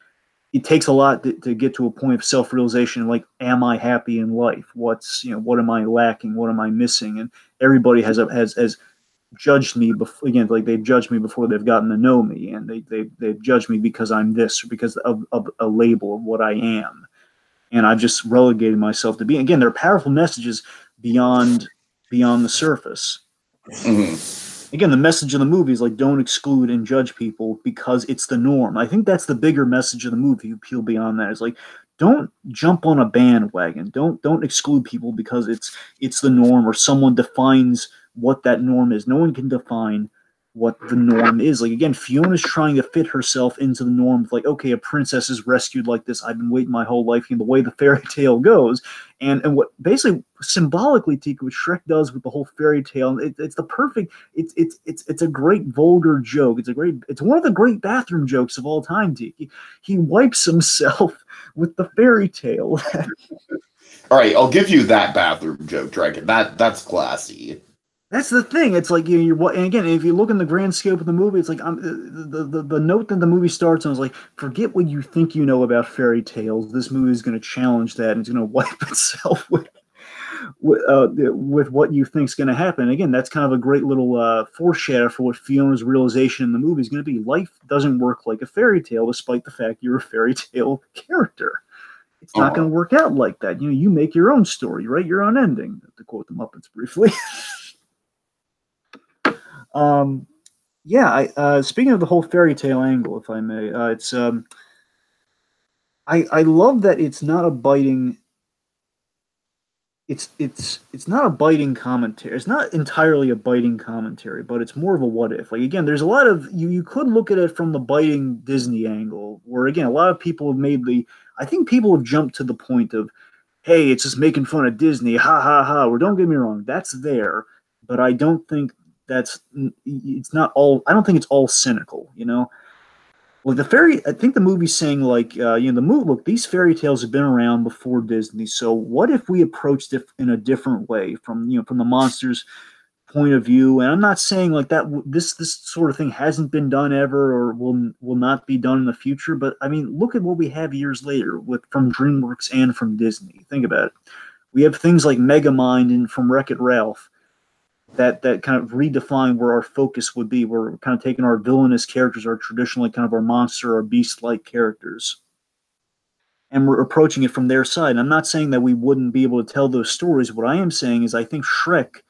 It takes a lot to get to a point of self-realization. Like, am I happy in life? What am I lacking? What am I missing? And everybody has judged me before. Again, like they've judged me before they've gotten to know me, and they've judged me because I'm this, or because of a label of what I am. And I've just relegated myself to being. Again, there are powerful messages beyond the surface. Again, the message of the movie is like, don't exclude and judge people because it's the norm. I think that's the bigger message of the movie. You peel beyond that. It's like, don't jump on a bandwagon. Don't exclude people because it's the norm, or someone defines what that norm is. No one can define what the norm is. Like, again, Fiona's trying to fit herself into the norm of like, okay, a princess is rescued like this. I've been waiting my whole life, the way the fairy tale goes. And what basically symbolically, Tika, what Shrek does with the whole fairy tale, it's the perfect. It's a great vulgar joke. It's one of the great bathroom jokes of all time, Tika. He wipes himself with the fairy tale. All right, I'll give you that bathroom joke, Dragon. That's classy. That's the thing. It's like, and again, if you look in the grand scope of the movie, it's like the note that the movie starts on is like, forget what you think you know about fairy tales. This movie is going to challenge that, and it's going to wipe itself with what you think is going to happen. Again, that's kind of a great little foreshadow for what Fiona's realization in the movie is going to be. Life doesn't work like a fairy tale, despite the fact you're a fairy tale character. It's not going to work out like that. You make your own story, write your own ending, to quote the Muppets briefly. Speaking of the whole fairy tale angle, if I may, it's I love that it's not a biting. It's not a biting commentary. It's not entirely a biting commentary, but it's more of a what if. Like, again, there's a lot of you could look at it from the biting Disney angle, where again a lot of people have made I think people have jumped to the point of, hey, it's just making fun of Disney, ha ha ha. Or don't get me wrong, that's there, but I don't think it's not all. I don't think it's all cynical. Like I think the movie's saying like, the movie. Look, these fairy tales have been around before Disney. So what if we approached it in a different way, from from the monsters' point of view? And I'm not saying like that. This sort of thing hasn't been done ever, or will not be done in the future. But I mean, look at what we have years later from DreamWorks and from Disney. Think about it. We have things like Megamind and from Wreck-It Ralph that kind of redefine where our focus would be. We're kind of taking our villainous characters, our traditionally kind of our monster or beast-like characters, and we're approaching it from their side. And I'm not saying that we wouldn't be able to tell those stories. What I am saying is I think Shrek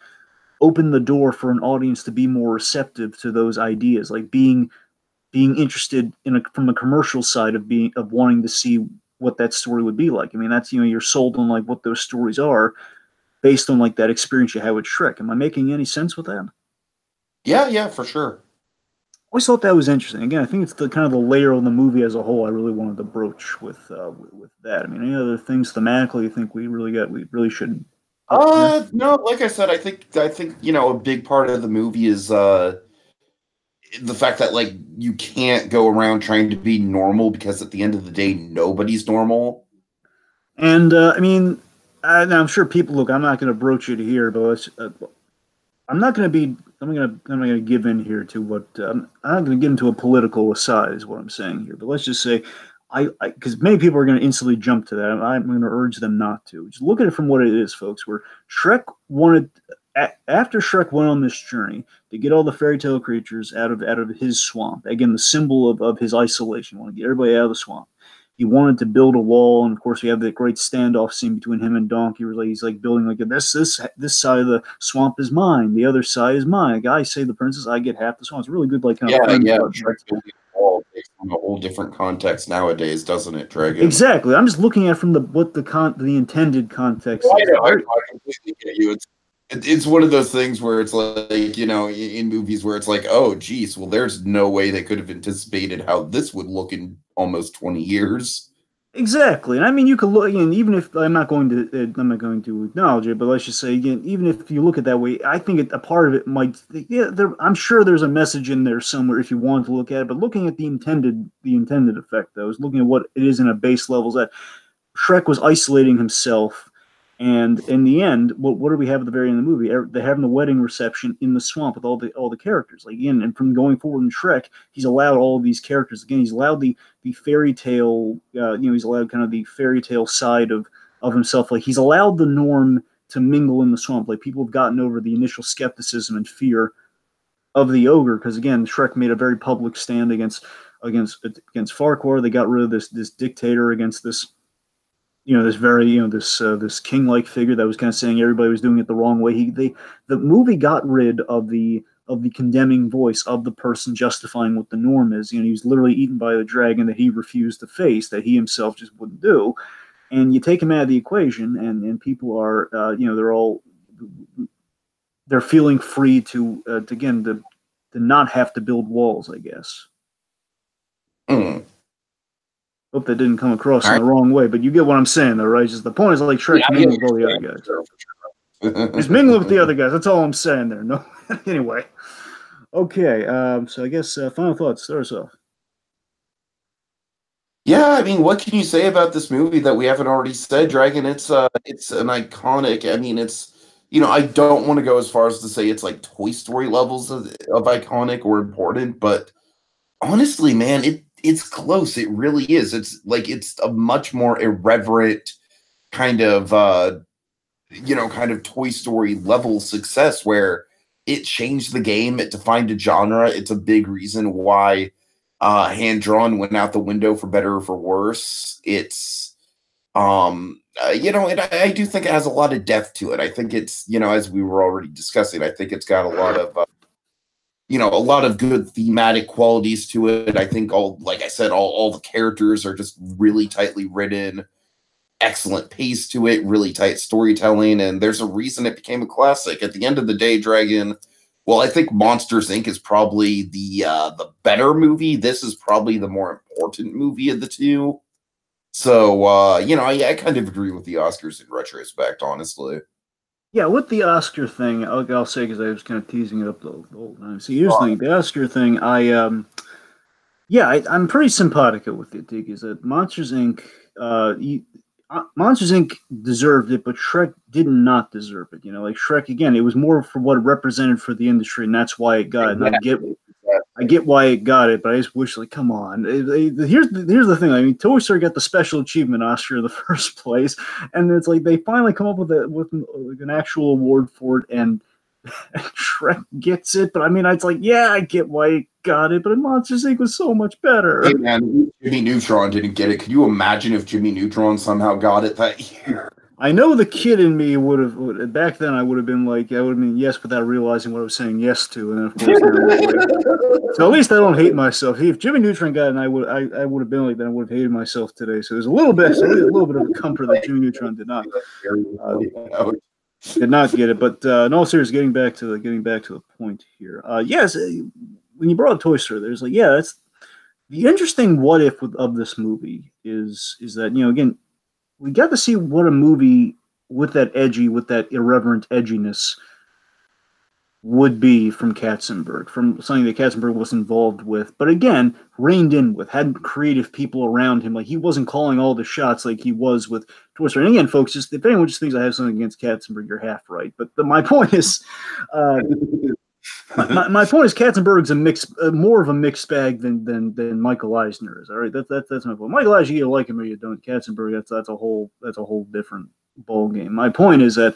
opened the door for an audience to be more receptive to those ideas, like being interested from a commercial side of wanting to see what that story would be like. I mean, that's, you're sold on like what those stories are, based on like that experience you had with Shrek. Am I making any sense with that? Yeah, for sure. I always thought that was interesting. Again, I think it's the kind of the layer of the movie as a whole I really wanted to broach with that. I mean, any other things thematically you think we really should? No, like I said, I think a big part of the movie is the fact that like you can't go around trying to be normal, because at the end of the day nobody's normal. And I mean, I'm sure people look. I'm not going to broach it here, but I'm not going to be. I'm going to give in here to what. I'm not going to get into a political aside, is what I'm saying here. But let's just say, because many people are going to instantly jump to that. I'm going to urge them not to. Just look at it from what it is, folks. Where Shrek wanted, after Shrek went on this journey to get all the fairy tale creatures out of his swamp. Again, the symbol of his isolation. Want to get everybody out of the swamp. He wanted to build a wall, and of course we have that great standoff scene between him and Donkey, where he's like building like this side of the swamp is mine, the other side is mine. Like, I save the princess, I get half the swamp. It's really good, like kind of Shrek wall takes on a whole different context nowadays, doesn't it, Dragon? Exactly. I'm just looking at from the intended context. I know. I completely get you. It's one of those things where it's like, in movies where it's like, oh, geez, well, there's no way they could have anticipated how this would look in almost 20 years. Exactly. And I mean, you could look, again, even if I'm not going to acknowledge it, but let's just say, again, even if you look at that way, I think a part of it might, I'm sure there's a message in there somewhere if you want to look at it, but looking at the intended effect, though, is looking at what it is in a base level, is that Shrek was isolating himself And in the end, what do we have at the very end of the movie? They're having the wedding reception in the swamp with all the characters. Like again, and from going forward in Shrek, he's allowed all of these characters. Again, he's allowed the fairy tale. He's allowed kind of the fairy tale side of himself. Like he's allowed the norm to mingle in the swamp. Like people have gotten over the initial skepticism and fear of the ogre, because again, Shrek made a very public stand against Farquhar. They got rid of this dictator against this this very this king-like figure that was kind of saying everybody was doing it the wrong way. The movie got rid of the condemning voice of the person justifying what the norm is. He was literally eaten by the dragon that he refused to face, that he himself just wouldn't do. And you take him out of the equation, and people are they're feeling free to not have to build walls, I guess. Hope that didn't come across in the wrong way, but you get what I'm saying, though, right? Just the point is like Shrek mingling with all the other guys. Just mingle with the other guys. That's all I'm saying there. No, anyway. Okay, so I guess final thoughts. Start us off. Yeah, I mean, what can you say about this movie that we haven't already said, Dragon? It's an iconic. I mean, it's I don't want to go as far as to say it's like Toy Story levels of iconic or important, but honestly, man, it's close. It really is. It's a much more irreverent kind of kind of Toy Story level success where it changed the game. It defined a genre. It's a big reason why hand drawn went out the window for better or for worse. It's I do think it has a lot of depth to it. I think it's as we were already discussing, I think it's got a lot of a lot of good thematic qualities to it. I think like I said, all the characters are just really tightly written, excellent pace to it, really tight storytelling, and there's a reason it became a classic. At the end of the day, Dragon, well, I think Monsters Inc. is probably the better movie. This is probably the more important movie of the two. So, I kind of agree with the Oscars in retrospect, honestly. Yeah, with the Oscar thing, I'll say because I was kind of teasing it up the whole time. See, here's the thing: the Oscar thing, I'm pretty simpatico with it. Is that Monsters Inc. Monsters Inc. deserved it, but Shrek did not deserve it. Like Shrek again, it was more for what it represented for the industry, and that's why it got it. And I get why it got it, but I just wish, like, come on. Here's the thing. I mean, Toy Story got the Special Achievement Oscar in the first place, and it's like they finally come up with an actual award for it, and Shrek gets it. But I mean, it's like, yeah, I get why it got it, but Monsters Inc. was so much better. Hey man, Jimmy Neutron didn't get it. Could you imagine if Jimmy Neutron somehow got it that year? I know the kid in me would have back then. I would have been yes without realizing what I was saying yes to, and then of course now, so at least I don't hate myself. If Jimmy Neutron got it, and I would have been like that, I would have hated myself today. So there's a little bit of a comfort that Jimmy Neutron did not get it. But in all seriousness, getting back to the point here. Yes, when you brought up Toy Story, there's that's the interesting what if of this movie is that again, we got to see what a movie with that irreverent edginess would be from Katzenberg, from something that Katzenberg was involved with, but again, reined in with, had creative people around him. Like, he wasn't calling all the shots like he was with Toy Story. And again, folks, just if anyone just thinks I have something against Katzenberg, you're half right. But my point is, my point is, Katzenberg's more of a mixed bag than Michael Eisner is. All right, that's my point. Michael Eisner, you like him or you don't. Katzenberg, that's a whole different ball game. My point is that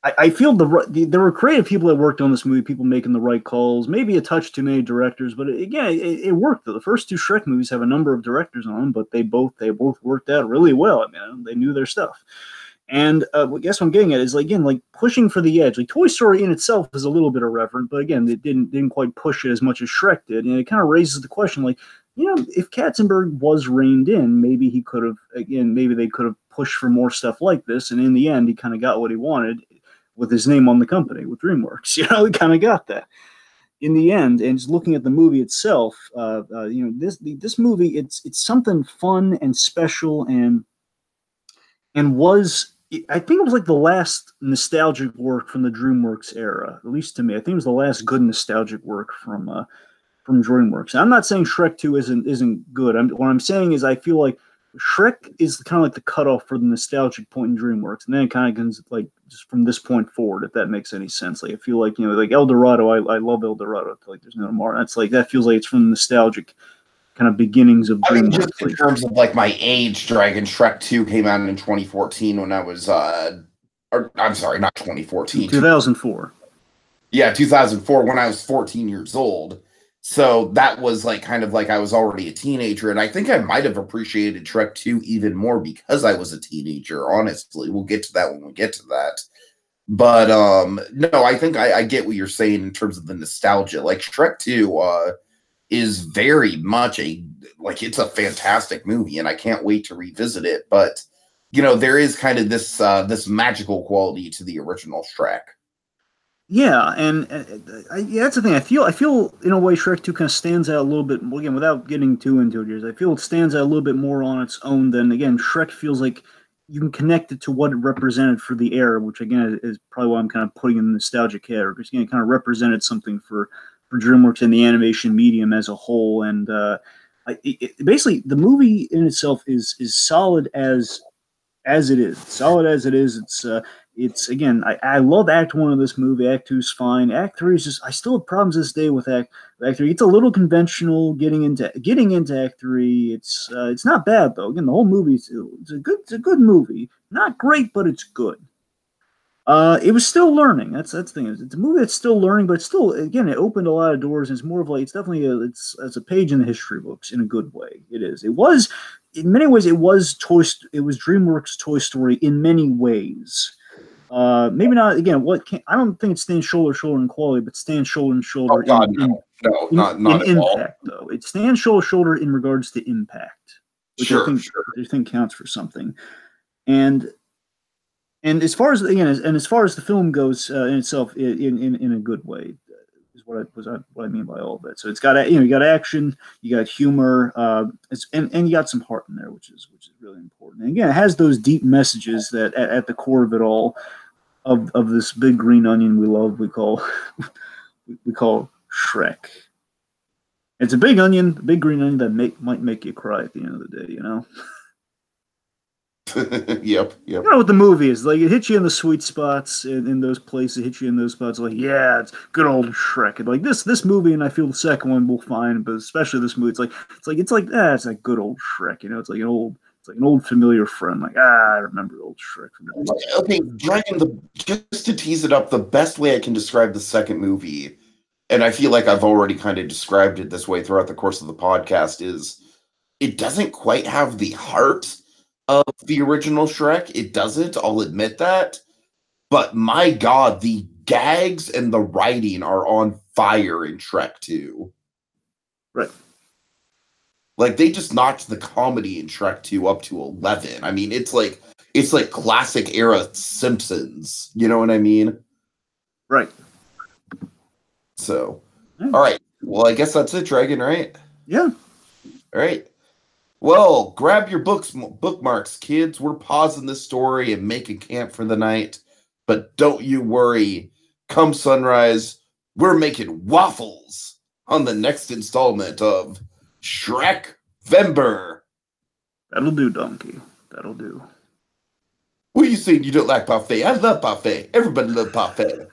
I feel there were creative people that worked on this movie, people making the right calls. Maybe a touch too many directors, but again, it worked. The first two Shrek movies have a number of directors on them, but they both worked out really well. I mean, they knew their stuff. And I guess what I'm getting at is, like pushing for the edge. Like, Toy Story in itself is a little bit irreverent, but again, it didn't quite push it as much as Shrek did. And it kind of raises the question, like, if Katzenberg was reined in, maybe they could have pushed for more stuff like this. And in the end, he kind of got what he wanted with his name on the company, with DreamWorks. He kind of got that in the end. And just looking at the movie itself, this movie, it's something fun and special and was. I think it was like the last nostalgic work from the DreamWorks era, at least to me. I think it was the last good nostalgic work from DreamWorks. And I'm not saying Shrek 2 isn't good. What I'm saying is I feel like Shrek is kind of like the cutoff for the nostalgic point in DreamWorks, and then it kind of goes like just from this point forward, if that makes any sense. Like I feel like like El Dorado, I love El Dorado. I feel like there's no more. That's like that feels like it's from the nostalgic kind of beginnings of I mean, DreamWorks. just in terms of like my age, Dragon Shrek 2 came out in 2014 when I was or I'm sorry, not 2014. 2004. Yeah, 2004 when I was 14 years old. So that was like kind of like I was already a teenager, and I think I might have appreciated Shrek 2 even more because I was a teenager, honestly. We'll get to that when we get to that. But no, I think I get what you're saying in terms of the nostalgia. Like Shrek 2 is very much it's a fantastic movie, and I can't wait to revisit it. But there is kind of this magical quality to the original Shrek. Yeah, and yeah, that's the thing. I feel in a way Shrek 2 kind of stands out a little bit more, again, without getting too into it. I feel it stands out a little bit more on its own than, again, Shrek feels like you can connect it to what it represented for the era, which again is probably why I'm kind of putting in the nostalgic category, because again, it kind of represented something for DreamWorks and the animation medium as a whole. And basically the movie in itself is solid as it is. Solid as it is. It's again, I love Act One of this movie. Act Two's fine. Act Three is just I still have problems this day with Act Three. It's a little conventional getting into Act Three. It's not bad though. Again, the whole movie it's a good movie. Not great, but it's good. It was still learning. That's the thing. It's a movie that's still learning, but it's still again it opened a lot of doors. And it's more of like it's definitely it's a page in the history books in a good way. It is. It was in many ways it was DreamWorks Toy Story in many ways. Maybe not again. I don't think it stands shoulder to shoulder in quality, but stands shoulder to shoulder Oh God, no, not in at impact. all. Though it stands shoulder to shoulder in regards to impact, which Sure. I think counts for something. And as far as as far as the film goes in itself, in a good way, is what I mean by all of it. So it's got you got action, you got humor, and you got some heart in there, which is really important. And again, it has those deep messages that at the core of it all, of this big green onion we love, we call Shrek. It's a big onion, a big green onion that might make you cry at the end of the day, Yep. You know what the movie is like. It hits you in the sweet spots in those places. It hits you in those spots. Like, yeah, it's good old Shrek. And like this movie, and I feel the second one will find, but especially this movie, it's like good old Shrek. It's like an old familiar friend. Like I remember old Shrek. Okay, Dragon. Just to tease it up, the best way I can describe the second movie, and I feel like I've already kind of described it this way throughout the course of the podcast, is it doesn't quite have the heart of the original Shrek. It doesn't, I'll admit that. But my God, the gags and the writing are on fire in Shrek 2. Right. Like they just knocked the comedy in Shrek 2 up to 11. I mean, it's like classic era Simpsons. You know what I mean? Right. So, all right. Well, I guess that's it, Dragon, right? Yeah. All right. Well, grab your bookmarks, kids. We're pausing this story and making camp for the night. But don't you worry. Come sunrise, we're making waffles on the next installment of ShrekVember. That'll do, donkey. That'll do. What are you saying you don't like parfait? I love parfait. Everybody loves parfait.